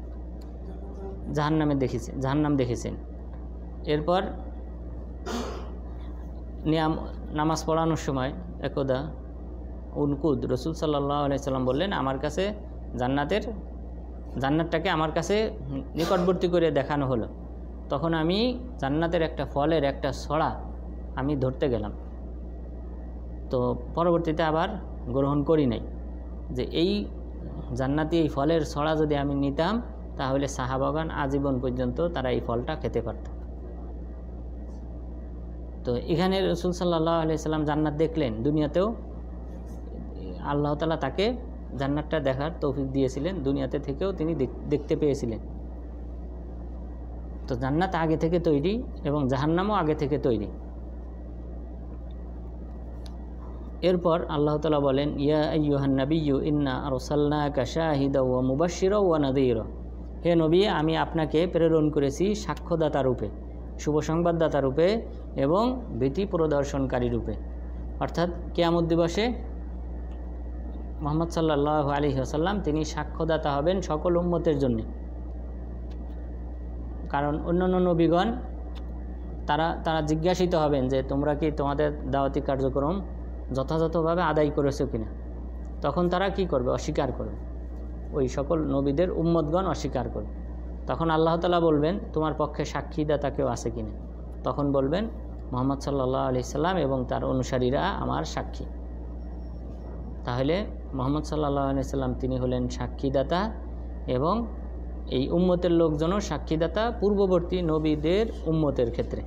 S1: জাহান্নাম দেখেছেন। এরপর নামাজ পড়ানোর সময় একদা উনকুদ রাসূল সাল্লাল্লাহু আলাইহি ওয়াসাল্লাম বললেন, আমার কাছে জান্নাতটাকে আমার কাছে নিকটবর্তী করে দেখানো হলো। তখন আমি জান্নাতের একটা ফলের একটা ছড়া আমি ধরতে গেলাম, তো পরবর্তীতে আবার গ্রহণ করি নাই, যে এই জান্নাতি এই ফলের ছড়া যদি আমি নিতাম তাহলে সাহাবাগণ আজীবন পর্যন্ত তারা এই ফলটা খেতে পারত। তো এখানে রাসূল সাল্লাল্লাহু আলাইহি ওয়াসাল্লাম জান্নাত দেখলেন, দুনিয়াতেও আল্লাহ তাআলা তাকে জান্নাতটা দেখার তৌফিক দিয়েছিলেন, দুনিয়াতে থেকেও তিনি দেখতে পেয়েছিলেন। তো জান্নাত আগে থেকে তৈরি এবং জাহান্নামও আগে থেকে তৈরি। এরপর আল্লাহ তাআলা বলেন, ইয়া আইয়ুহান নাবিয়্যু ইন্না আরসালনাকা শাহিদাও ওয়া মুবাশশিরাও ওয়া নাযীরা, হে নবী আমি আপনাকে প্রেরণ করেছি সাক্ষ্যদাতা রূপে, শুভ সংবাদদাতা রূপে এবং ভীতি প্রদর্শনকারী রূপে। অর্থাৎ কিয়ামত দিবসে মুহাম্মদ সাল্লাল্লাহু আলাইহি ওয়াসাল্লাম তিনি সাক্ষ্যদাতা হবেন সকল উম্মতের জন্য। কারণ অন্যান্য নবীগণ তারা জিজ্ঞাসিত হবেন যে তোমরা কি তোমাদের দাওয়াতি কার্যক্রম যথাযথভাবে আদায় করেছো কিনা। তখন তারা কি করবে? অস্বীকার করবে, ওই সকল নবীদের উম্মতগণ অস্বীকার করবে। তখন আল্লাহ তাআলা বলবেন তোমার পক্ষে সাক্ষীদাতা কেউ আছে কিনা। তখন বলবেন মুহাম্মদ সাল্লাল্লাহু আলাইহি সাল্লাম এবং তার অনুসারীরা আমার সাক্ষী। তাহলে মুহাম্মদ সাল্লাল্লাহু আলাইহি সাল্লাম তিনি হলেন সাক্ষীদাতা এবং এই উম্মতের লোকজনও সাক্ষীদাতা পূর্ববর্তী নবীদের উম্মতের ক্ষেত্রে।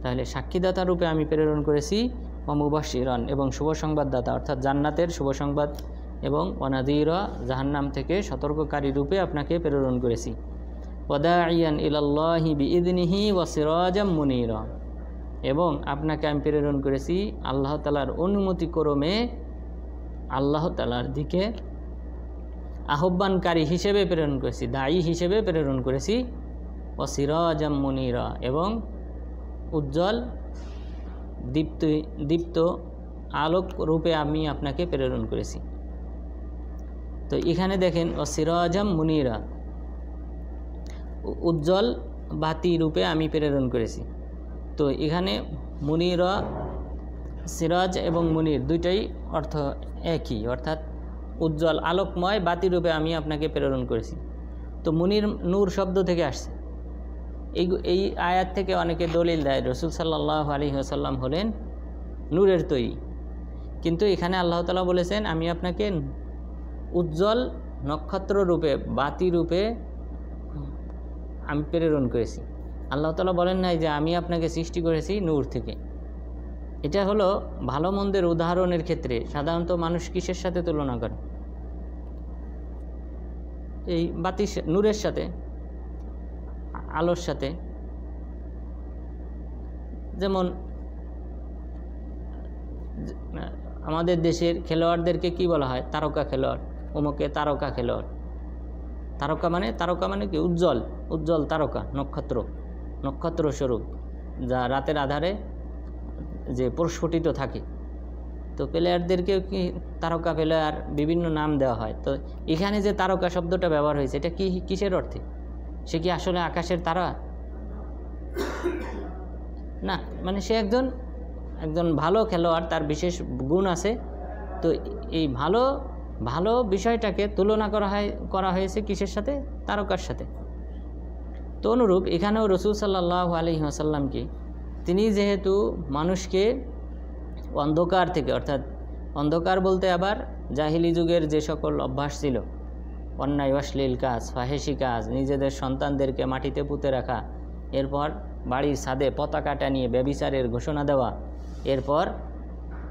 S1: তাহলে সাক্ষীদাতা রূপে আমি প্রেরণ করেছি ওয়া মুবাশশিরান এবং শুভ সংবাদদাতা, অর্থাৎ জান্নাতের শুভ সংবাদ, এবং ওয়া নাযীরা জাহান্নাম থেকে সতর্ককারী রূপে আপনাকে প্রেরণ করেছি। ওয়া দাঈয়ান ইলাল্লাহি বিইযনিহি ওয়া সিরাজাম মুনীরা, এবং আপনাকে আমি প্রেরণ করেছি আল্লাহ তাআলার অনুমতিক্রমে আল্লাহ তাআলার দিকে আহ্বানকারী হিসেবে প্রেরণ করেছি, দায়ী হিসেবে প্রেরণ করেছি। ওয়া সিরাজাম মুনীরা, এবং উজ্জ্বল দীপ্ত আলোক রূপে আমি আপনাকে প্রেরণ করেছি। তো এখানে দেখেন ওয়া সিরাজাম মুনীরা, উজ্জ্বল বাতি রূপে আমি প্রেরণ করেছি। তো এখানে মুনীরা, সিরাজ এবং মুনীর দুইটাই অর্থ একই, অর্থাৎ উজ্জ্বল আলোকময় বাতি রূপে আমি আপনাকে প্রেরণ করেছি। তো মুনীর নূর শব্দ থেকে আসছে। এই আয়াত থেকে অনেকে দলিল দেয় রাসূল সাল্লাল্লাহু আলাইহি ওয়াসাল্লাম হলেন নূরের তৈরি, কিন্তু এখানে আল্লাহ তাআলা বলেছেন আমি আপনাকে উজ্জ্বল নক্ষত্র রূপে, বাতি রূপে আমি প্রেরণ করেছি। আল্লাহ তাআলা বলেন নাই যে আমি আপনাকে সৃষ্টি করেছি নূর থেকে। এটা হলো ভালো মন্দের উদাহরণের ক্ষেত্রে সাধারণত মানুষ কিসের সাথে তুলনা করে? এই বাতি নূরের সাথে, আলোর সাথে। যেমন আমাদের দেশের খেলোয়াড়দেরকে কি বলা হয়? তারকা খেলোয়াড়, অমুকে তারকা খেলোয়াড়। তারকা মানে কি? উজ্জ্বল তারকা, নক্ষত্র স্বরূপ, যা রাতের আধারে যে প্রস্ফুটিত থাকে। তো তো প্লেয়ারদেরকেও কি তারকা প্লেয়ার বিভিন্ন নাম দেওয়া হয়। তো এখানে যে তারকা শব্দটা ব্যবহার হয়েছে এটা কি কিসের অর্থে? সে কি আসলে আকাশের তারা না, মানে সে একজন ভালো খেলোয়াড়, তার বিশেষ গুণ আছে। তো এই ভালো ভালো বিষয়টাকে তুলনা করা হয়েছে কিসের সাথে? তারকার সাথে। তো অনুরূপ এখানেও রাসূল সাল্লাল্লাহু আলাইহি ওয়াসাল্লামকে তিনি যেহেতু মানুষকে অন্ধকার থেকে, অর্থাৎ অন্ধকার বলতে আবার জাহিলি যুগের যে সকল অভ্যাস ছিল, অন্যায় অশ্লীল কাজ, ফাহেসি কাজ, নিজেদের সন্তানদেরকে মাটিতে পুঁতে রাখা, এরপর বাড়ির ছাদে পতাকা টানিয়ে ব্যভিচারের ঘোষণা দেওয়া, এরপর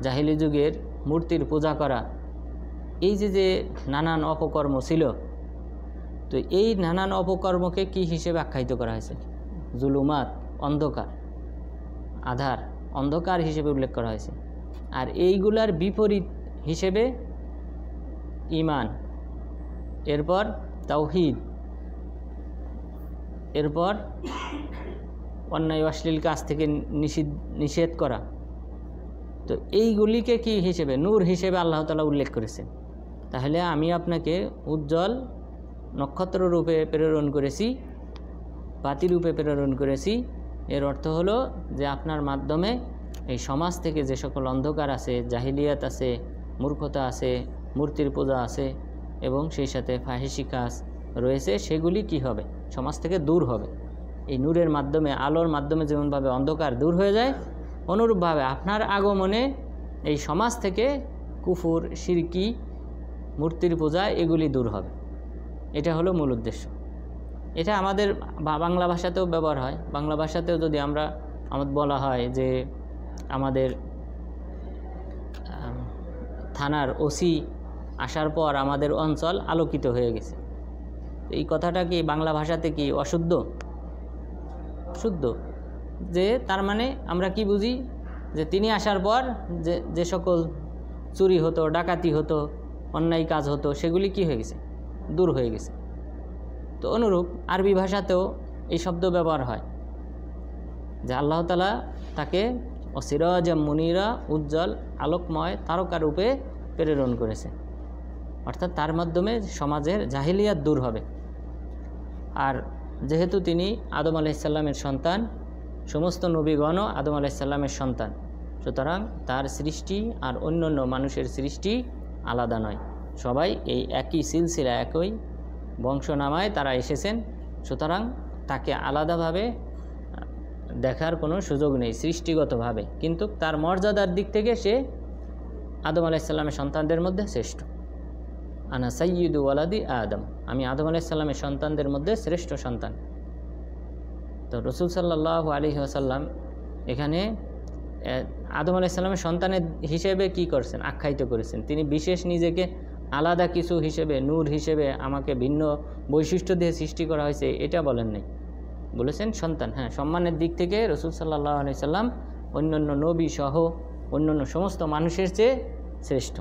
S1: জাহিলি যুগের মূর্তির পূজা করা, এই যে নানান অপকর্ম ছিল। তো এই নানান অপকর্মকে কি হিসেবে আখ্যায়িত করা হয়েছে? জুলুমাত, অন্ধকার, আধার, অন্ধকার হিসেবে উল্লেখ করা হয়েছে। আর এইগুলার বিপরীত হিসেবে ঈমান, এরপর তাওহীদ, এরপর অন্যায় অশ্লীল কাজ থেকে নিষেধ করা। তো এইগুলিকে কি হিসেবে? নূর হিসেবে আল্লাহ তাআলা উল্লেখ করেছেন। তাহলে আমি আপনাকে উজ্জ্বল নক্ষত্র রূপে প্রেরণ করেছি, বাতি রূপে প্রেরণ করেছি। এর অর্থ হলো যে আপনার মাধ্যমে এই সমাজ থেকে যে সকল অন্ধকার আছে, জাহিলিয়াত আছে, মূর্খতা আছে, মূর্তির পূজা আছে এবং সেই সাথে ফাহিশি কাজ রয়েছে, সেগুলি কি হবে? সমাজ থেকে দূর হবে। এই নূরের মাধ্যমে, আলোর মাধ্যমে যেমনভাবে অন্ধকার দূর হয়ে যায়, অনুরূপভাবে আপনার আগমনে এই সমাজ থেকে কুফর, শিরকি, মূর্তির পূজা এগুলি দূর হবে। এটা হলো মূল উদ্দেশ্য। এটা আমাদের বাংলা ভাষাতেও ব্যবহার হয়। বাংলা ভাষাতেও যদি আমাদের বলা হয় যে আমাদের থানার ওসি আসার পর আমাদের অঞ্চল আলোকিত হয়ে গেছে, এই কথাটা কি বাংলা ভাষাতে কি অশুদ্ধ? শুদ্ধ। যে তার মানে আমরা কি বুঝি? যে তিনি আসার পর যে সকল চুরি হতো, ডাকাতি হতো, অন্যায় কাজ হতো, সেগুলি কি হয়ে গেছে? দূর হয়ে গেছে। তো অনুরূপ আরবি ভাষাতেও এই শব্দ ব্যবহার হয় যে আল্লাহ তাআলা তাকে সিরাজাম মুনিরা, উজ্জ্বল আলোকময় তারকা রূপে প্রেরণ করেছে। অর্থাৎ তার মাধ্যমে সমাজের জাহিলিয়াত দূর হবে। আর যেহেতু তিনি আদম আলাইহিস সালামের সন্তান, সমস্ত নবীগণও আদম আলাইহিস সালামের সন্তান, সুতরাং তার সৃষ্টি আর অন্যান্য মানুষের সৃষ্টি আলাদা নয়। সবাই এই একই সিলসিলা, একই বংশনামায় তারা এসেছেন। সুতরাং তাকে আলাদাভাবে দেখার কোনো সুযোগ নেই সৃষ্টিগতভাবে, কিন্তু তার মর্যাদার দিক থেকে সে আদম আলাইহিস সালামের সন্তানদের মধ্যে শ্রেষ্ঠ। আনা সাইয়্যিদু ওয়ালাদি আদম, আমি আদম আলাইহিস সালামের সন্তানদের মধ্যে শ্রেষ্ঠ সন্তান। তো রাসূল সাল্লাল্লাহু আলাইহি ওয়াসাল্লাম এখানে আদম আলাইহিস সালামের সন্তানের হিসেবে কি করছেন? আখ্যায়িত করেছেন। তিনি বিশেষ নিজেকে আলাদা কিছু হিসেবে, নূর হিসেবে আমাকে ভিন্ন বৈশিষ্ট্য দিয়ে সৃষ্টি করা হয়েছে এটা বলেন নাই, বলেছেন সন্তান। হ্যাঁ, সম্মানের দিক থেকে রাসূল সাল্লাল্লাহু আলাইহি সাল্লাম অন্যান্য নবী সহ অন্যান্য সমস্ত মানুষের চেয়ে শ্রেষ্ঠ।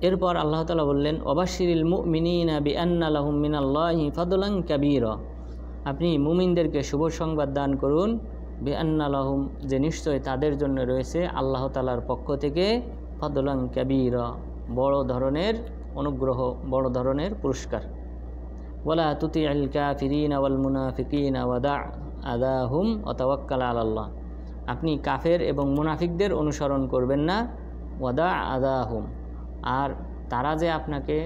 S1: এরপর আল্লাহ তাআলা বললেন, ওয়াবাশশিরিল মুমিনিনা বিআন্না লাহুম মিনাল্লাহি ফাদলান কাবীরা, আপনি মুমিনদেরকে শুভ সংবাদ দান করুন, বিআন্না লাহুম, যে নিশ্চয় তাদের জন্য রয়েছে আল্লাহ তাআলার পক্ষ থেকে ফাদলান কাবীরা, বড় ধরনের অনুগ্রহ, বড় ধরনের পুরস্কার। ওয়ালা তুতিউল কাফিরিনা ওয়াল মুনাফিকিনা ওয়াদা আদাহুম ওয়া তাওয়াক্কাল আলাল্লাহ, আপনি কাফের এবং মুনাফিকদের অনুসরণ করবেন না। ওয়াদা আদাহুম, আর তারা যে আপনাকে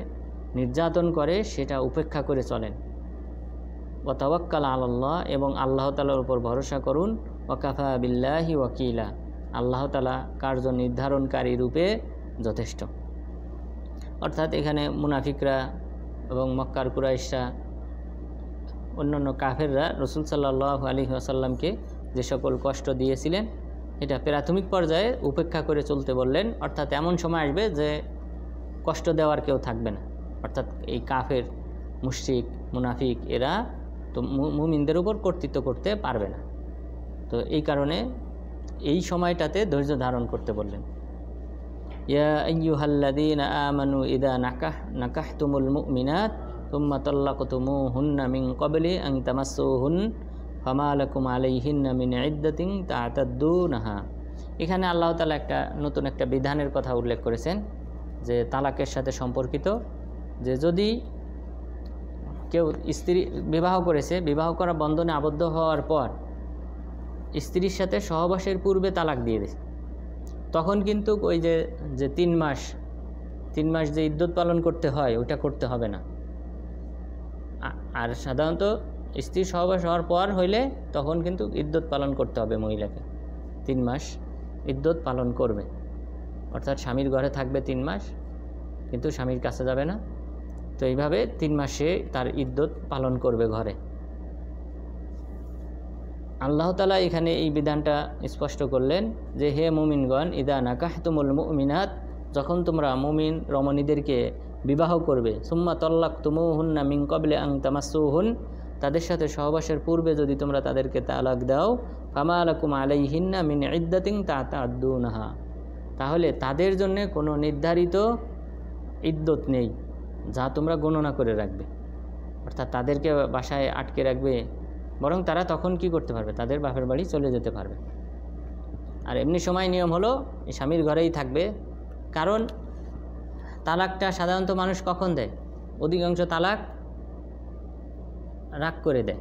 S1: নির্যাতন করে সেটা উপেক্ষা করে চলেন। ওয়া তাওয়াক্কাল আলাল্লাহ, এবং আল্লাহ তাআলার উপর ভরসা করুন। ওয়া কাফা বিল্লাহি ওয়াকিলা, আল্লাহ তাআলা কার্য নির্ধারণকারী রূপে যথেষ্ট। অর্থাৎ এখানে মুনাফিকরা এবং মক্কার কুরাইশরা, অন্যান্য কাফেররা রাসূল সাল্লাল্লাহু আলাইহি ওয়াসাল্লামকে যে সকল কষ্ট দিয়েছিলেন এটা প্রাথমিক পর্যায়ে উপেক্ষা করে চলতে বললেন। অর্থাৎ এমন সময় আসবে যে কষ্ট দেওয়ার কেউ থাকবে না, অর্থাৎ এই কাফের, মুশরিক, মুনাফিক এরা তো মুমিনদের উপর কর্তৃত্ব করতে পারবে না। তো এই কারণে এই সময়টাতে ধৈর্য ধারণ করতে বললেন। ইয়া আইয়ুহাল্লাযীনা আমানু ইযা নাকাহতুমুল মুমিনাত সুম্মা তাল্লাকতুমুহুন্না মিন ক্বাবলি আন তামাসসুহুন ফামা লাকুম আলাইহিন্না মিন ইদ্দাতিন তা'তাদ্দুনাহা, এখানে আল্লাহ তাআলা নতুন একটা বিধানের কথা উল্লেখ করেছেন, যে তালাকের সাথে সম্পর্কিত, যে যদি কেউ স্ত্রী বিবাহ করেছে, বিবাহ করা বন্ধনে আবদ্ধ হওয়ার পর স্ত্রীর সাথে সহবাসের পূর্বে তালাক দিয়ে দিয়েছে, তখন কিন্তু ওই যে 3 মাস যে ইদ্যত পালন করতে হয় ওইটা করতে হবে না। আর সাধারণত স্ত্রী সহবাস হওয়ার পর হইলে তখন কিন্তু ইদ্যত পালন করতে হবে মহিলাকে, 3 মাস ইদ্যত পালন করবে, অর্থাৎ স্বামীর ঘরে থাকবে 3 মাস, কিন্তু স্বামীর কাছে যাবে না। তো এইভাবে 3 মাসে তার ইদ্যত পালন করবে ঘরে। আল্লাহ তাআলা এখানে এই বিধানটা স্পষ্ট করলেন যে হে মুমিনগণ, ইদা নাকাহতুমুল মুমিনাত, যখন তোমরা মুমিন রমণীদেরকে বিবাহ করবে, সুম্মা তাল্লাকতুমুহুন্না মিন ক্বাবলি আন তামাসসুহুন, তাদের সাথে সহবাসের পূর্বে যদি তোমরা তাদেরকে তালাক দাও, ফামা লাকুম আলাইহিন্না মিন ইদ্দাতিন তাতা'আদ্দুনাহা, তাহলে তাদের জন্য কোনো নির্ধারিত ইদ্যত নেই যা তোমরা গণনা করে রাখবে, অর্থাৎ তাদেরকে বাসায় আটকে রাখবে, বরং তারা তখন কি করতে পারবে, তাদের বাপের বাড়ি চলে যেতে পারবে। আর এমনি সময় নিয়ম হলো স্বামীর ঘরেই থাকবে, কারণ তালাকটা সাধারণত মানুষ কখন দেয়, অধিকাংশ তালাক রাগ করে দেয়,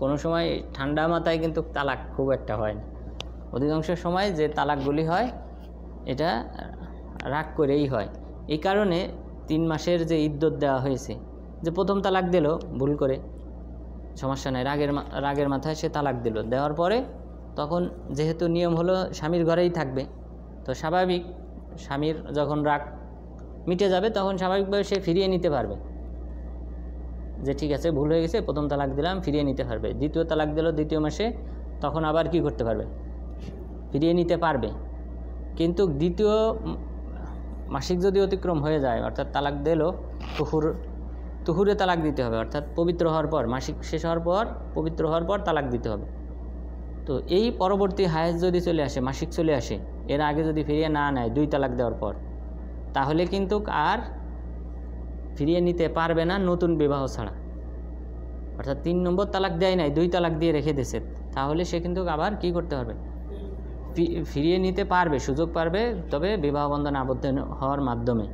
S1: কোনো সময় ঠান্ডা মাথায় কিন্তু তালাক খুব একটা হয় না, অধিকাংশ সময় যে তালাকগুলি হয় এটা রাগ করেই হয়। এই কারণে 3 মাসের যে ইদ্যত দেওয়া হয়েছে, যে প্রথম তালাক দিল ভুল করে, সমস্যা নাই, রাগের মাথায় সে তালাক দিল, দেওয়ার পরে তখন যেহেতু নিয়ম হলো স্বামীর ঘরেই থাকবে, তো স্বাভাবিক স্বামীর যখন রাগ মিটে যাবে তখন স্বাভাবিকভাবে সে ফিরিয়ে নিতে পারবে, যে ঠিক আছে ভুল হয়ে গেছে, প্রথম তালাক দিলাম, ফিরিয়ে নিতে পারবে। দ্বিতীয় তালাক দিল 2য় মাসে, তখন আবার কি করতে পারবে, ফিরিয়ে নিতে পারবে। কিন্তু 2য় মাসিক যদি অতিক্রম হয়ে যায়, অর্থাৎ তালাক দিল তুহুরে তালাক দিতে হবে, অর্থাৎ পবিত্র হওয়ার পর, মাসিক শেষ হওয়ার পর পবিত্র হওয়ার পর তালাক দিতে হবে। তো এই পরবর্তী হায়েজ যদি চলে আসে, মাসিক চলে আসে, এর আগে যদি ফিরিয়ে না নেয় 2 তালাক দেওয়ার পর, তাহলে কিন্তু আর ফিরিয়ে নিতে পারবে না নতুন বিবাহ ছাড়া, অর্থাৎ 3 নম্বর তালাক দেয় নাই, 2 তালাক দিয়ে রেখে দিয়েছে, তাহলে সে কিন্তু আবার কি করতে পারবে, ফিরিয়ে নিতে পারবে, সুযোগ পারবে, তবে বিবাহ বন্ধনে আবদ্ধ হওয়ার মাধ্যমে।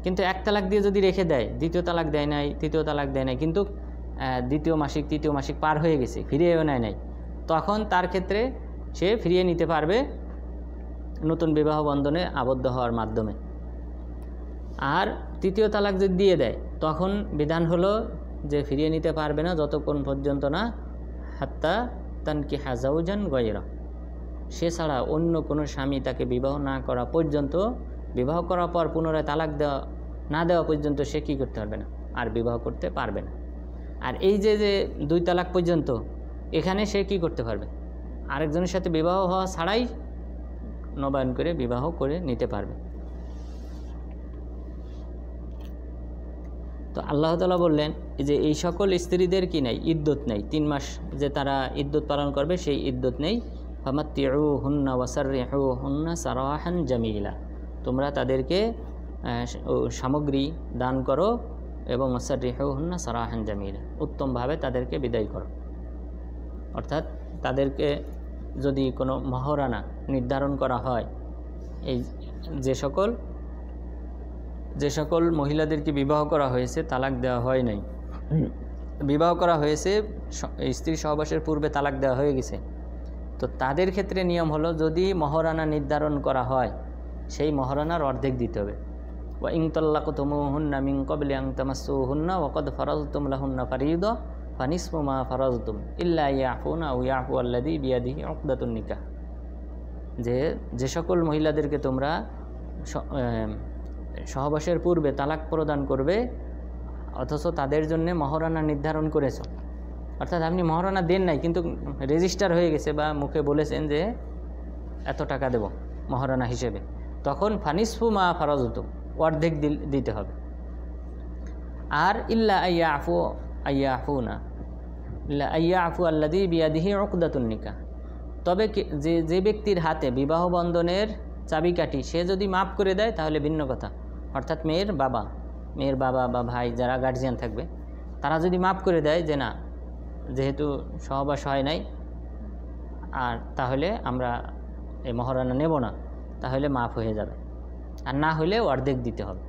S1: কিন্তু 1 তালাক দিয়ে যদি রেখে দেয়, 2য় তালাক দেয় নাই, 3য় তালাক দেয় নাই, কিন্তু 2য় মাসিক 3য় মাসিক পার হয়ে গেছে, ফিরিয়েও নেয় নাই, তখন তার ক্ষেত্রে সে ফিরিয়ে নিতে পারবে নতুন বিবাহ বন্ধনে আবদ্ধ হওয়ার মাধ্যমে। আর 3য় তালাক যদি দিয়ে দেয়, তখন বিধান হলো যে ফিরিয়ে নিতে পারবে না যতক্ষণ পর্যন্ত না হাত্তা তানকিহা যাওজান গায়রা, সে ছাড়া অন্য কোনো স্বামী তাকে বিবাহ না করা পর্যন্ত, বিবাহ করার পর পুনরায় তালাক না দেওয়া পর্যন্ত সে কী করতে পারবে না, আর বিবাহ করতে পারবে না। আর এই যে 2 তালাক পর্যন্ত, এখানে সে কি করতে পারবে, আরেকজনের সাথে বিবাহ হওয়া ছাড়াই নবায়ন করে বিবাহ করে নিতে পারবে। তো আল্লাহ তাআলা বললেন যে এই সকল স্ত্রীদের কি নেই, ইদ্যত নেই, 3 মাস যে তারা ইদ্যত পালন করবে সেই ইদ্যত নেই। ফামাত্তিউহুন্না ওয়াসাররিহুহুন্না সারাহান জামিলা, তোমরা তাদেরকে সামগ্রী দান করো এবং ওয়াসাররিহুহুন্না সারাহান জামিলা, উত্তমভাবে তাদেরকে বিদায় করো। অর্থাৎ তাদেরকে যদি কোনো মহারানা নির্ধারণ করা হয়, এই যে সকল মহিলাদেরকে বিবাহ করা হয়েছে, তালাক দেওয়া হয় নাই, বিবাহ করা হয়েছে, স্ত্রী সহবাসের পূর্বে তালাক দেওয়া হয়ে গেছে, তো তাদের ক্ষেত্রে নিয়ম হলো যদি মহারানা নির্ধারণ করা হয়, সেই মহারানার অর্ধেক দিতে হবে। ওয়া ইন তাল্লাকতুমুহুন্না মিন ক্বাবলি আন তামাসসুহুন্না ওয়া ক্বাদ ফারাযতুম লাহুন্না ফারিদা ফানিসফু মা ফারাযতুম ইল্লা ইয়াফুনা আও ইয়াফু আল্লাযী বিয়াদিহি উকদাতুন নিকাহ, যে সকল মহিলাদেরকে তোমরা সহবাসের পূর্বে তালাক প্রদান করবে, অথচ তাদের জন্য মহারানা নির্ধারণ করেছো, অর্থাৎ আপনি মহারানা দেন নাই কিন্তু রেজিস্টার হয়ে গেছে বা মুখে বলেছেন যে এত টাকা দেব মহারানা হিসেবে, তখন ফানিসফু মা ফারাযতুম, অর্ধেক দিতে হবে। আর ইল্লা আইয়াফু আল্লাযী বিয়াদিহি উকদাতুন নিকাহ, তবে যে ব্যক্তির হাতে বিবাহ বন্ধনের চাবিকাঠি সে যদি মাফ করে দেয় তাহলে ভিন্ন কথা, অর্থাৎ মেয়ের বাবা বা ভাই যারা গার্জিয়ান থাকবে তারা যদি মাফ করে দেয় যে না যেহেতু সহবাস হয় নাই, আর তাহলে আমরা এই মহারানা নেব না, তাহলে মাফ হয়ে যাবে, আর না হলে অর্ধেক দিতে হবে।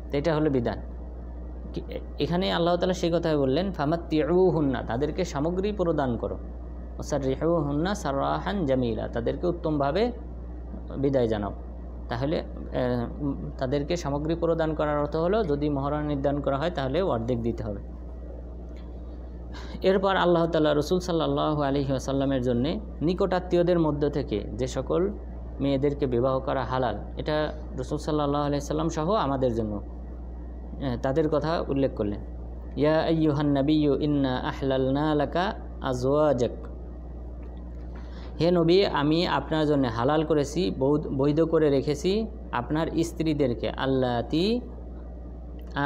S1: তো এটা হলো বিধান। এখানে আল্লাহ তাআলা সেই কথাই বললেন, ফামাত্তিউহুন্না, তাদেরকে সামগ্রী প্রদান করো, ওয়াসাররিহুন্না সারাহান জামিলা, তাদেরকে উত্তমভাবে বিদায় জানাও। তাহলে তাদেরকে সামগ্রী প্রদান করার অর্থ হলো যদি মহারানা নির্ধারণ করা হয় তাহলে অর্ধেক দিতে হবে। এরপর আল্লাহ তাআলা রাসূল সাল্লাল্লাহু আলাইহি ওয়াসাল্লামের জন্যে নিকটাত্মীয়দের মধ্য থেকে যে সকল মেয়েদেরকে বিবাহ করা হালাল, এটা রাসূল সাল্লাল্লাহু আলাইহি ওয়াসাল্লাম সহ আমাদের জন্য তাদের কথা উল্লেখ করলেন। ইয়া আইয়ুহান নাবিয়্যু ইন্না আহলালনা লাকা আজওয়াজাক, হে নবী, আমি আপনার জন্য হালাল করেছি, বৈধ করে রেখেছি আপনার স্ত্রীদেরকে, আল্লাতি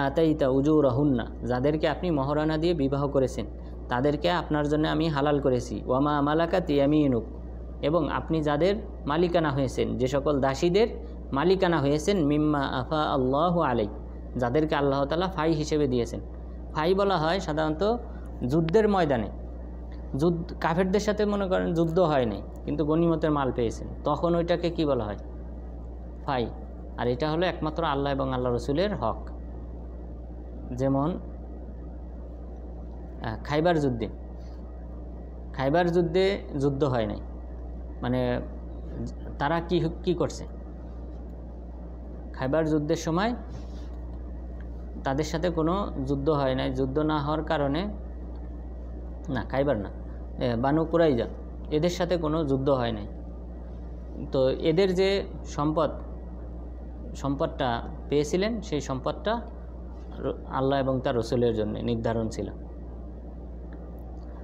S1: আতাইতা উজুরাহুন্না, যাদেরকে আপনি মহারানা দিয়ে বিবাহ করেছেন তাদেরকে আপনার জন্য আমি হালাল করেছি, ওয়ামা মালাকাত ইয়ামিনুক, এবং আপনি যাদের মালিকানা হয়েছেন, যে সকল দাসীদের মালিকানা হয়েছেন, মিম্মা আফা আল্লাহু আলাইক, যাদেরকে আল্লাহ তাআলা ফাই হিসেবে দিয়েছেন। ফাই বলা হয় সাধারণত যুদ্ধের ময়দানে, কাফেরদের সাথে মনে করেন যুদ্ধ হয় নাই কিন্তু গনিমতের মাল পেয়েছেন, তখন ওইটাকে কি বলা হয়? ফাই। আর এটা হলো একমাত্র আল্লাহ এবং আল্লাহ রসুলের হক। যেমন খাইবার যুদ্ধে যুদ্ধ হয় নাই, মানে তারা কি করছে, খাইবার যুদ্ধের সময় তাদের সাথে কোনো যুদ্ধ হয় নাই। যুদ্ধ না হওয়ার কারণে, না খাইবার না, বানু কুরাইজা, এদের সাথে কোনো যুদ্ধ হয় নাই। তো এদের যে সম্পদটা পেয়েছিলেন, সেই সম্পদটা আল্লাহ এবং তার রসুলের জন্য নির্ধারণ ছিল।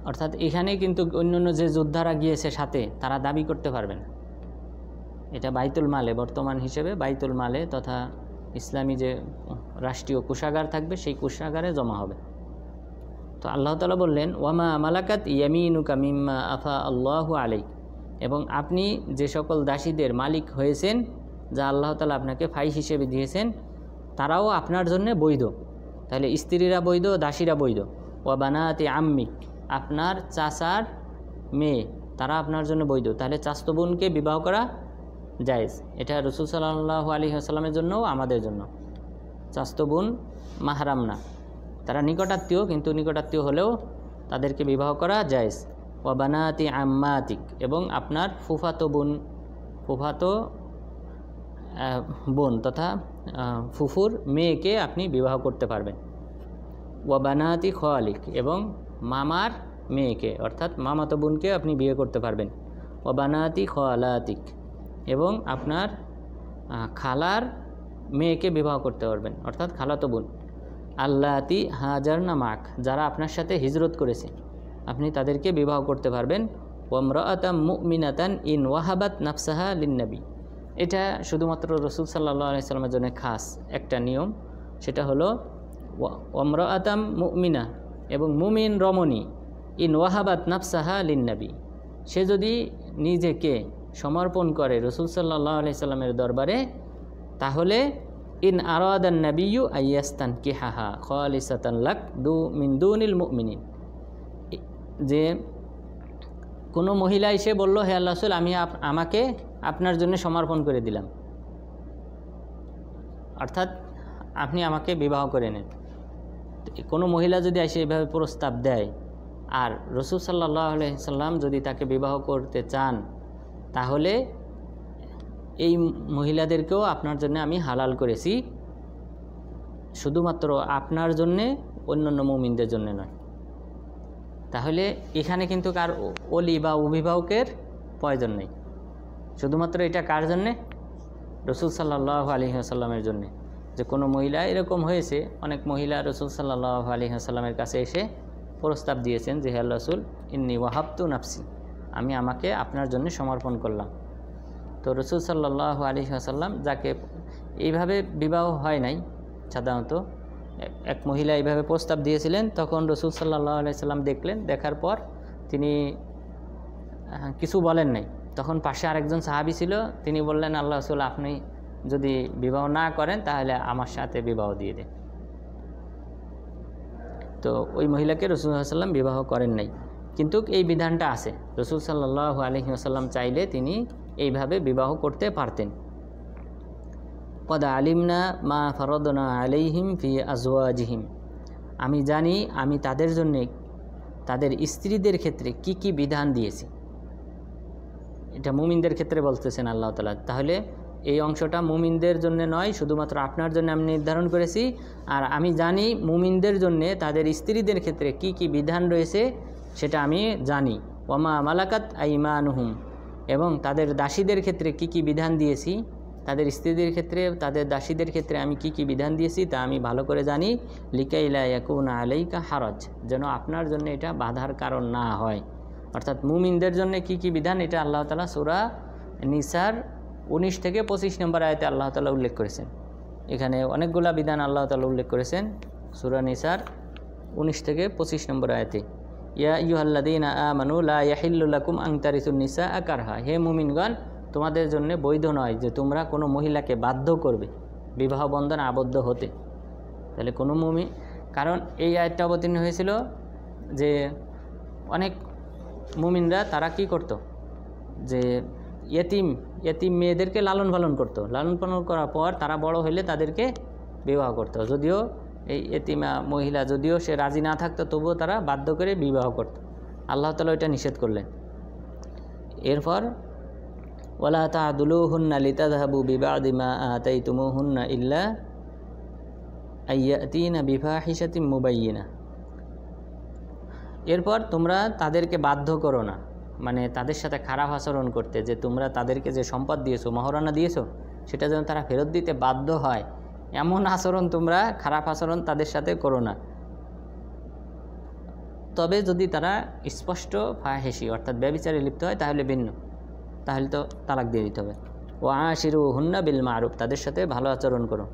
S1: অর্থাৎ এখানে কিন্তু অন্যান্য যে যোদ্ধারা গিয়েছে সাথে, তারা দাবি করতে পারবে না। এটা বাইতুল মালে, বর্তমান হিসেবে বাইতুল মালে তথা ইসলামী যে রাষ্ট্রীয় কোষাগার থাকবে, সেই কোষাগারে জমা হবে। তো আল্লাহ তাআলা বললেন, ওয়ামা মালাকাত ইয়ামিনুকা মিম্মা আফা আল্লাহু আলাইক, এবং আপনি যে সকল দাসীদের মালিক হয়েছেন, যা আল্লাহ তাআলা আপনাকে ফাই হিসেবে দিয়েছেন, তারাও আপনার জন্য বৈধ। তাহলে স্ত্রীরা বৈধ, দাসীরা বৈধ। ওয়া বানাতি আম্মিক, আপনার চাচার মেয়ে, তারা আপনার জন্য বৈধ। তাহলে চাচাতো বোনকে বিবাহ করা জায়েজ। এটা রাসূল সাল্লাল্লাহু আলাইহি ওয়াসাল্লামের জন্যও আমাদের জন্য। চাচাতো বোন মাহরাম না, তারা নিকটাত্মীয়, কিন্তু নিকটাত্মীয় হলেও তাদেরকে বিবাহ করা জায়েজ। ওয়া বানাতি আম্মাতিক, এবং আপনার ফুফাতো বোন তথা ফুফুর মেয়েকে আপনি বিবাহ করতে পারবেন। ওয়া বানাতি খালিক, এবং মামার মেয়েকে অর্থাৎ মামাতো বোনকে আপনি বিয়ে করতে পারবেন। ওয়া বানাতি খালাতিক, এবং আপনার খালার মেয়েকে বিবাহ করতে পারবেন, অর্থাৎ খালাতো বোন। আল্লাতি হাজারনা মাক, যারা আপনার সাথে হিজরত করেছে, আপনি তাদেরকে বিবাহ করতে পারবেন। ওয়ামরাআতাম মুমিনাতান ইন ওয়াহাবাত নাফসাহা লিন্নবী, এটা শুধুমাত্র রাসূল সাল্লাল্লাহু আলাইহি ওয়াসাল্লামের জন্য খাস একটা নিয়ম। সেটা হলো ওয়ামরাআতাম মুমিনা, এবং মুমিন রমণী, ইন ওয়াহাবাত নাফসাহা লিন্নবী, সে যদি নিজেকে সমর্পণ করে রাসূল সাল্লাল্লাহু আলাইহি ওয়াসাল্লামের দরবারে, তাহলে ইন আরাদান নাবিয়্যু আইয়াস্তানকিহাহা খালিসাতান লাক মিন দুনিল মুমিনিন, যে কোনো মহিলা এসে বলল, হে আল্লাহ রাসূল, আমি আমাকে আপনার জন্য সমর্পণ করে দিলাম, অর্থাৎ আপনি আমাকে বিবাহ করে নেন। কোনো মহিলা যদি এসে এভাবে প্রস্তাব দেয়, আর রাসূল সাল্লাল্লাহু আলাইহি ওয়াসাল্লাম যদি তাকে বিবাহ করতে চান, তাহলে এই মহিলাদেরকেও আপনার জন্য আমি হালাল করেছি, শুধুমাত্র আপনার জন্যে, অন্যান্য মুমিনদের জন্য নয়। তাহলে এখানে কিন্তু কার ওলি বা অভিভাবকের প্রয়োজন নেই, শুধুমাত্র এটা কার জন্যে? রাসূল সাল্লাল্লাহু আলাইহি ওয়াসাল্লামের জন্যে। যে কোনো মহিলা, এরকম হয়েছে, অনেক মহিলা রাসূল সাল্লাল্লাহু আলাইহি ওয়াসাল্লামের কাছে এসে প্রস্তাব দিয়েছেন যে, হে আল্লাহ রাসূল, ইন্নী ওয়াহাবতু নাফসি, আমি আমাকে আপনার জন্য সমর্পণ করলাম। তো রাসূল সাল্লাল্লাহু আলাইহি ওয়াসাল্লাম, যাকে এইভাবে বিবাহ হয় নাই, সাধারণত এক মহিলা এইভাবে প্রস্তাব দিয়েছিলেন, তখন রাসূল সাল্লাল্লাহু আলাইহি ওয়াসাল্লাম দেখলেন, দেখার পর তিনি কিছু বলেন নাই। তখন পাশে আরেকজন সাহাবী ছিল, তিনি বললেন, আল্লাহ রাসূল, আপনি যদি বিবাহ না করেন তাহলে আমার সাথে বিবাহ দিয়ে দেন। তো ওই মহিলাকে রাসূল সাল্লাল্লাহু আলাইহি ওয়াসাল্লাম বিবাহ করেন নাই, কিন্তু এই বিধানটা আছে। রাসূল সাল্লাল্লাহু আলাইহি ওয়াসাল্লাম চাইলে তিনি এইভাবে বিবাহ করতে পারতেন। কদ আলিমনা মা ফরদনা আলাইহিম ফি আজওয়াজিহিম, আমি জানি আমি তাদের জন্যে তাদের স্ত্রীদের ক্ষেত্রে কি কি বিধান দিয়েছি। এটা মুমিনদের ক্ষেত্রে বলতেছেন আল্লাহ তাআলা। তাহলে এই অংশটা মুমিনদের জন্য নয়, শুধুমাত্র আপনার জন্য আমি নির্ধারণ করেছি। আর আমি জানি মুমিনদের জন্য তাদের স্ত্রীদের ক্ষেত্রে কি কি বিধান রয়েছে সেটা আমি জানি। ওয়ামা মালাকাত আইমানুহুম, এবং তাদের দাসীদের ক্ষেত্রে কি কি বিধান দিয়েছি, তাদের স্ত্রীদের ক্ষেত্রে তাদের দাসীদের ক্ষেত্রে আমি কি কি বিধান দিয়েছি তা আমি ভালো করে জানি। লিকাইলা ইয়াকুনা আলাইকা হারাজ, যেন আপনার জন্য এটা বাধার কারণ না হয়। অর্থাৎ মুমিনদের জন্য কি কি বিধান, এটা আল্লাহ তাআলা সূরা নিসার 19 থেকে 25 নম্বর আয়াতে আল্লাহ তাআলা উল্লেখ করেছেন। এখানে অনেকগুলা বিধান আল্লাহ তাআলা উল্লেখ করেছেন সূরা নিসার 19 থেকে 25 নম্বর আয়াতে। ইয়া আইয়ুহাল্লাযীনা আমানু লা ইয়াহিল্লু লাকুম আন তারিসুন নিসাআ কারহা, হে মুমিনগণ তোমাদের জন্য বৈধ নয় যে তোমরা কোনো মহিলাকে বাধ্য করবে বিবাহ বন্ধনে আবদ্ধ হতে। তাহলে কোনো মুমিন, কারণ এই আয়াতটা অবতীর্ণ হয়েছিল যে অনেক মুমিনরা তারা কি করত, যে ইয়েতিম মেয়েদেরকে লালন পালন করতো, লালন পালন করার পর তারা বড় হলে তাদেরকে বিবাহ করতো। যদিও এই এতিমা মহিলা যদিও সে রাজি না থাকতো তবুও তারা বাধ্য করে বিবাহ করত। আল্লাহ তাআলা এটা নিষেধ করলেন। এরপর ওয়ালা তা'দুলুহুন্না লিতাযহাবু বিবা'দি মা আতাইতুমুহুন্না ইল্লা আইয়াতিনা বিফাহিশাতিন মুবাইয়িনা, এরপর তোমরা তাদেরকে বাধ্য করো না, মানে তাদের সাথে খারাপ আচরণ করতে, যে তোমরা তাদেরকে যে সম্পদ দিয়েছো, মহারণা দিয়েছো, সেটা যেন তারা ফেরত দিতে বাধ্য হয়, এমন আচরণ তোমরা, খারাপ আচরণ তাদের সাথে করো না। তবে যদি তারা স্পষ্ট ফাহিশি অর্থাৎ ব্যভিচারে লিপ্ত হয় তাহলে ভিন্ন, তাহলে তো তালাক দিয়ে দিতে হবে। ওয়া আশিরুহুন্না বিল মারুফ, তাদের সাথে ভালো আচরণ করো।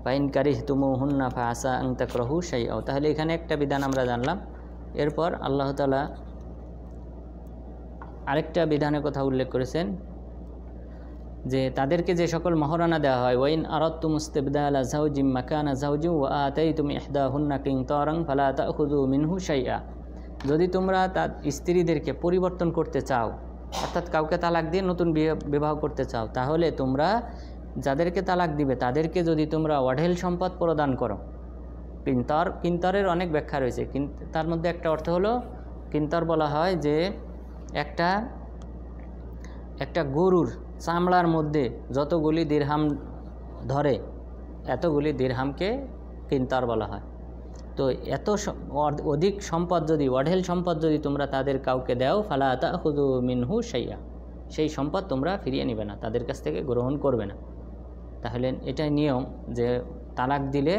S1: ফাইন কারিহতুমুহুন্না ফাআসা আন তাকরাহু শাইআ, তাহলে এখানে একটা বিধান আমরা জানলাম। এরপর আল্লাহ তাআলা আরেকটা বিধানের কথা উল্লেখ করেছেন যে তাদেরকে যে সকল মহারণা দেওয়া হয়, ওয়াইন আরাদতুম ইস্তিবদালা যাওজিম মাকানা যাওজিম ওয়া আতাইতুম ইহদাহুন্না কিনতারান ফালা তাখুযু মিনহু শাইআ, যদি তোমরা তার স্ত্রীদেরকে পরিবর্তন করতে চাও, অর্থাৎ কাউকে তালাক দিয়ে নতুন বিবাহ করতে চাও, তাহলে তোমরা যাদেরকে তালাক দিবে তাদেরকে যদি তোমরা অঢেল সম্পদ প্রদান করো। কিন্তরের অনেক ব্যাখ্যা রয়েছে, কিন্তু তার মধ্যে একটা অর্থ হলো কিন্তর বলা হয় যে একটা গরুর চামড়ার মধ্যে যতগুলি দিরহাম ধরে এতগুলি দিরহামকে কিন্তর বলা হয়। তো এত অধিক সম্পদ যদি, অঢেল সম্পদ যদি তোমরা তাদের কাউকে দাও, ফালা তাখুযু মিনহু শাইআ, সেই সম্পদ তোমরা ফিরিয়ে নেবে না, তাদের কাছ থেকে গ্রহণ করবে না। তাহলে এটাই নিয়ম যে তালাক দিলে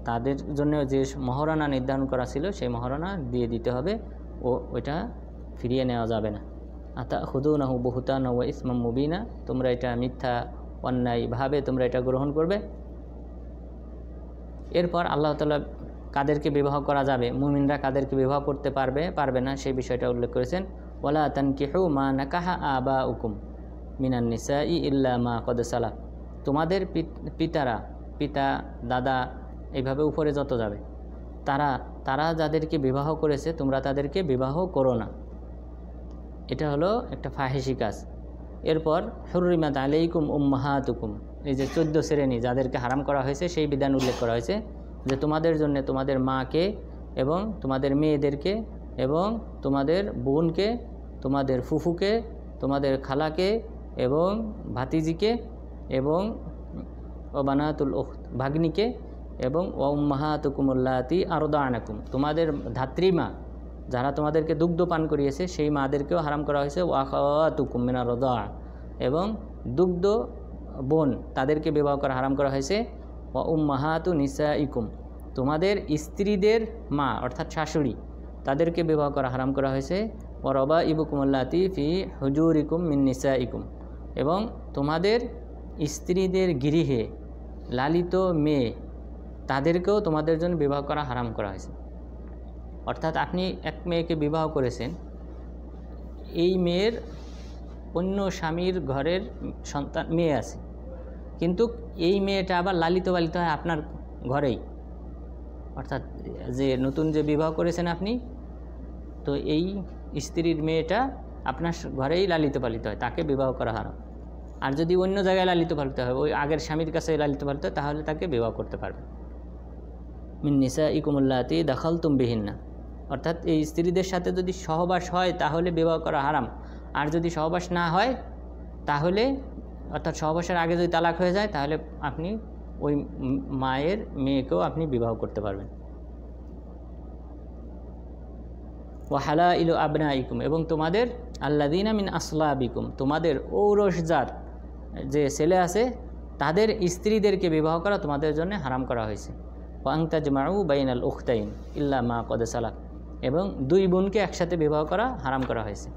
S1: তাদের জন্য যে মহারণা নির্ধারণ করা ছিল সেই মহারণা দিয়ে দিতে হবে, ওইটা ফিরিয়ে নেওয়া যাবে না। আতাখুযুনাহু বুহতানান ওয়া ইসমান মুবিনা, তোমরা এটা মিথ্যা অন্যায়ভাবে তোমরা এটা গ্রহণ করবে। এরপর আল্লাহ তাআলা কাদেরকে বিবাহ করা যাবে, মুমিনরা কাদেরকে বিবাহ করতে পারবে না সেই বিষয়টা উল্লেখ করেছেন। ওয়ালা তানকিহু মা নাকাহা আবাউকুম মিনান নিসাই ইল্লা মা কদ সালাফ, তোমাদের পিতা দাদা এইভাবে উপরে যত যাবে তারা যাদেরকে বিবাহ করেছে তোমরা তাদেরকে বিবাহ করো না, এটা হলো একটা ফাহিশি কাজ। এরপর হুররিমাত আলাইকুম উম্মাহাতুকুম, এই যে 14 শ্রেণী যাদেরকে হারাম করা হয়েছে সেই বিধান উল্লেখ করা হয়েছে যে তোমাদের জন্য তোমাদের মাকে এবং তোমাদের মেয়েদেরকে এবং তোমাদের বোনকে, তোমাদের ফুফুকে, তোমাদের খালাকে এবং ভাতিজিকে এবং বানাতুল উখত ভাগ্নিকে এবং উম্মাহাতুকুমুল্লাতি আরদানাকুম, তোমাদের ধাত্রীমা যারা তোমাদেরকে দুগ্ধ পান করিয়েছে সেই মাদেরকেও হারাম করা হয়েছে। ওয়া আখাওয়াতুকুম মিনার রাদা, এবং দুগ্ধ বোন তাদেরকে বিবাহ করা হারাম করা হয়েছে। ওয়া উম্মাহাতু নিসাইকুম, তোমাদের স্ত্রীদের মা অর্থাৎ শাশুড়ি তাদেরকে বিবাহ করা হারাম করা হয়েছে। ওয়া রাবাইবুকুমুল্লাতি ফি হুজুরিকুম মিন নিসাইকুম, এবং তোমাদের স্ত্রীদের গৃহে লালিত মেয়ে তাদেরকেও তোমাদের জন্য বিবাহ করা হারাম করা হয়েছে। অর্থাৎ আপনি এক মেয়েকে বিবাহ করেছেন, এই মেয়ের অন্য স্বামীর ঘরের সন্তান মেয়ে আছে, কিন্তু এই মেয়েটা আবার লালিত পালিত হয় আপনার ঘরেই, অর্থাৎ যে নতুন যে বিবাহ করেছেন আপনি, তো এই স্ত্রীর মেয়েটা আপনার ঘরেই লালিত পালিত হয় তাকে বিবাহ করা হারাম। আর যদি অন্য জায়গায় লালিত পালিত হয়, ওই আগের স্বামীর কাছে লালিত পালিত হয়, তাহলে তাকে বিবাহ করতে পারবে। মিন নিসাইকুম আল্লাতী দাখালতুম বিহিন্না, অর্থাৎ এই স্ত্রীদের সাথে যদি সহবাস হয় তাহলে বিবাহ করা হারাম। আর যদি সহবাস না হয় তাহলে, অর্থাৎ সহবাসের আগে যদি তালাক হয়ে যায়, তাহলে আপনি ওই মায়ের মেয়েকেও আপনি বিবাহ করতে পারবেন। ওয়া হালাইলু আবনাইকুম, এবং তোমাদের আল্লাযীনা মিন আসলাবিকুম, তোমাদের ঔরসজাত যে ছেলে আছে তাদের স্ত্রীদেরকে বিবাহ করা তোমাদের জন্য হারাম করা হয়েছে। ওয়া আন তাজমাউ বাইনাল উখতাইন ইল্লা মা কদ সালাক, এবং দুই বোনকে একসাথে বিবাহ করা হারাম করা হয়েছে।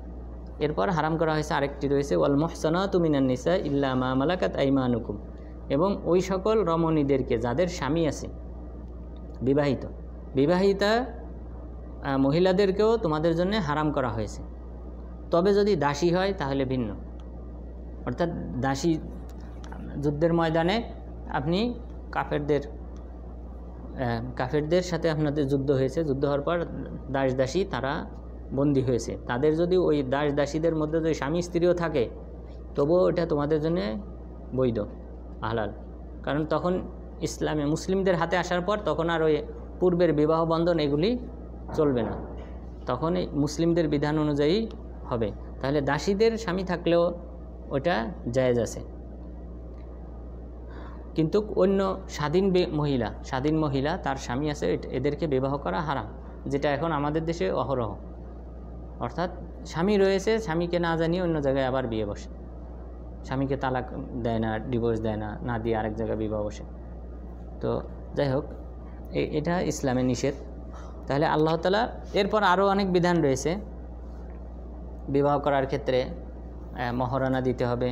S1: এরপর হারাম করা হয়েছে আরেকটি রয়েছে, ওয়াল মুহসানাতু মিনান নিসা ইল্লা মা মালাকাত আইমানুকুম, এবং ওই সকল রমণীদেরকে যাদের স্বামী আছে, বিবাহিতা মহিলাদেরকেও তোমাদের জন্য হারাম করা হয়েছে। তবে যদি দাসী হয় তাহলে ভিন্ন, অর্থাৎ দাসী যুদ্ধের ময়দানে আপনি কাফেরদের সাথে আপনাদের যুদ্ধ হয়েছে, যুদ্ধ হওয়ার পর দাস দাসী তারা বন্দী হয়েছে, তাদের যদি ওই দাস দাসীদের মধ্যে যদি স্বামী স্ত্রীও থাকে তবুও এটা তোমাদের জন্য বৈধ, হালাল। কারণ তখন ইসলামে মুসলিমদের হাতে আসার পর তখন আর ওই পূর্বের বিবাহ বন্ধন এগুলি চলবে না, তখন এই মুসলিমদের বিধান অনুযায়ী হবে। তাহলে দাসীদের স্বামী থাকলেও ওটা জায়েজ আছে। কিন্তু অন্য স্বাধীন মহিলা তার স্বামী আছে, এদেরকে বিবাহ করা হারাম, যেটা এখন আমাদের দেশে অহরহ। অর্থাৎ স্বামী রয়েছে, স্বামীকে না জানিয়ে অন্য জায়গায় আবার বিয়ে বসে, স্বামীকে তালাক দেয় না, ডিভোর্স দেয় না, না দিয়ে আরেক জায়গায় বিবাহ বসে। তো যাই হোক, এটা ইসলামে নিষেধ। তাহলে আল্লাহ তাআলা এরপর আরও অনেক বিধান রয়েছে বিবাহ করার ক্ষেত্রে, মহরানা দিতে হবে,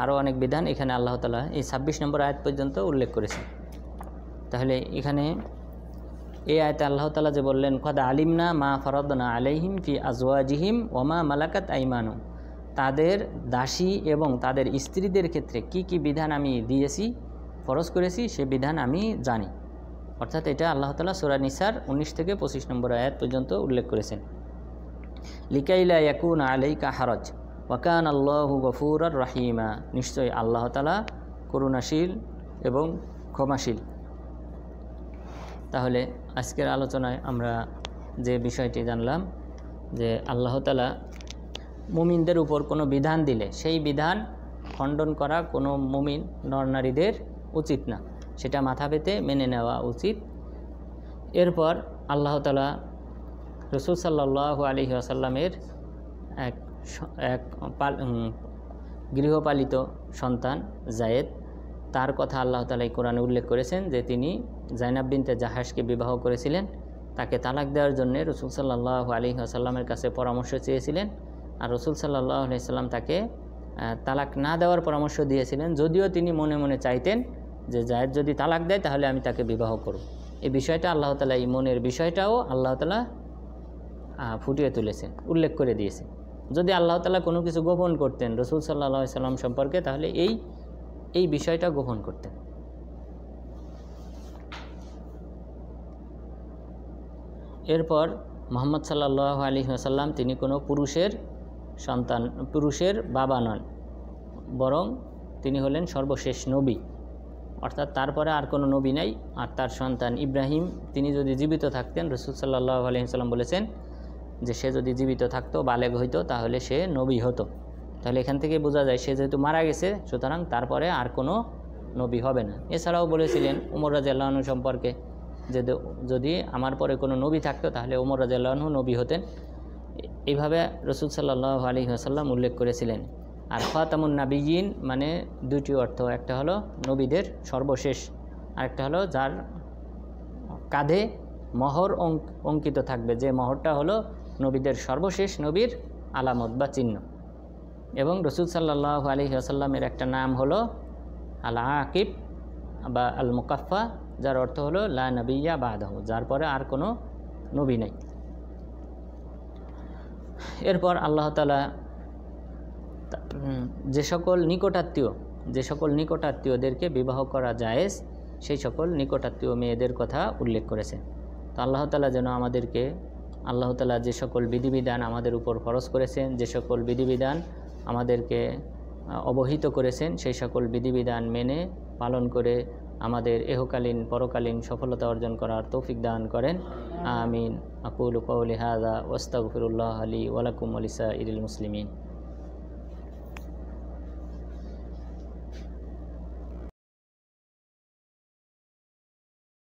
S1: আরও অনেক বিধান এখানে আল্লাহ তাআলা এই 26 নম্বর আয়াত পর্যন্ত উল্লেখ করেছে। তাহলে এখানে এই আয়াতে আল্লাহ তাআলা যে বললেন, কদ আলিমনা মা ফারাদনা আলাইহিম ফি আজওয়াজিহিম ওয়া মা মালাকাত আইমানুহুম, তাদের দাসী এবং তাদের স্ত্রীদের ক্ষেত্রে কি কি বিধান আমি দিয়েছি, ফরজ করেছি, সে বিধান আমি জানি। অর্থাৎ এটা আল্লাহ তাআলা সূরা নিসার 19 থেকে 25 নম্বর আয়াত পর্যন্ত উল্লেখ করেছেন। লিকাইলা ইয়াকুনা আলাইকা হারাজ ওয়া কানা আল্লাহু গফুরার রহিমা, নিশ্চয়ই আল্লাহ তাআলা করুণাশীল এবং ক্ষমাশীল। তাহলে আজকের আলোচনায় আমরা যে বিষয়টি জানলাম যে আল্লাহ তাআলা মুমিনদের উপর কোনো বিধান দিলে সেই বিধান খণ্ডন করা কোনো মুমিন নরনারীদের উচিত না, সেটা মাথা পেতে মেনে নেওয়া উচিত। এরপর আল্লাহ তাআলা রাসূল সাল্লাল্লাহু আলাইহি ওয়াসাল্লামের এক গৃহপালিত সন্তান যায়েদ, তার কথা আল্লাহ তাআলা কোরআনে উল্লেখ করেছেন যে তিনি জাইনাব বিনতে জাহাশকে বিবাহ করেছিলেন। তাকে তালাক দেওয়ার জন্য রাসূল সাল্লাল্লাহু আলাইহি ওয়াসাল্লামের কাছে পরামর্শ চেয়েছিলেন, আর রাসূল সাল্লাল্লাহু আলাইহি ওয়াসাল্লাম তাকে তালাক না দেওয়ার পরামর্শ দিয়েছিলেন, যদিও তিনি মনে মনে চাইতেন যে যায়েদ যদি তালাক দেয় তাহলে আমি তাকে বিবাহ করব। এই বিষয়টা আল্লাহ তাআলা, এই মনের বিষয়টাও আল্লাহ তাআলা ফুটিয়ে তুলেছেন, উল্লেখ করে দিয়েছেন। যদি আল্লাহ তাআলা কোনো কিছু গোপন করতেন রাসূল সাল্লাল্লাহু আলাইহি ওয়াসাল্লাম সম্পর্কে, তাহলে এই বিষয়টা গোপন করতেন। এরপর মুহাম্মদ সাল্লাল্লাহু আলাইহি ওয়াসাল্লাম তিনি কোনো পুরুষের বাবা নন, বরং তিনি হলেন সর্বশেষ নবী। অর্থাৎ তারপরে আর কোনো নবী নাই। আর তার সন্তান ইব্রাহিম তিনি যদি জীবিত থাকতেন, রাসূল সাল্লাল্লাহু আলাইহি ওয়াসাল্লাম বলেছেন যে সে যদি জীবিত থাকতো, বালেগ হইতো, তাহলে সে নবী হতো। তাহলে এখান থেকে বোঝা যায় সে যেহেতু মারা গেছে, সুতরাং তারপরে আর কোনো নবী হবে না। এছাড়াও বলেছিলেন ওমর রাদিয়াল্লাহু আনহু সম্পর্কে যে যদি আমার পরে কোনো নবী থাকতো তাহলে ওমর রাদিয়াল্লাহু আনহু নবী হতেন। এইভাবে রাসূল সাল্লাল্লাহু আলাইহি ওয়াসাল্লাম উল্লেখ করেছিলেন। আর খাতামুন নাবিয়্যিন মানে দুটি অর্থ, একটা হলো নবীদের সর্বশেষ, আরেকটা হলো যার কাঁধে মোহর অঙ্কিত থাকবে, যে মোহরটা হলো নবীদের সর্বশেষ নবীর আলামত বা চিহ্ন। এবং রাসূল সাল্লাল্লাহু আলাইহি ওয়াসাল্লামের একটা নাম হলো আল আকিব বা আল মুকাফফা, যার অর্থ হলো লা নবিয়্যা বাদাহু, যার পরে আর কোনো নবী নেই। এরপর আল্লাহ তাআলা যে সকল নিকটাত্মীয়দেরকে বিবাহ করা জায়েজ, সেই সকল নিকটাত্মীয় মেয়েদের কথা উল্লেখ করেছেন। তো আল্লাহ তাআলা যেন আমাদেরকে আল্লাহ তাআলা যে সকল বিধিবিধান আমাদের উপর ফরজ করেছেন, যে সকল বিধিবিধান আমাদেরকে অবহিত করেছেন, সেই সকল বিধিবিধান মেনে পালন করে আমাদের ইহকালীন পরকালীন সফলতা অর্জন করার তৌফিক দান করেন। আমিন। আকুলু কাউলি হাযা ওয়াস্তাগফিরুল্লাহ লি ওয়া লাকুম ওয়া লিসাইরিল মুসলিমিন।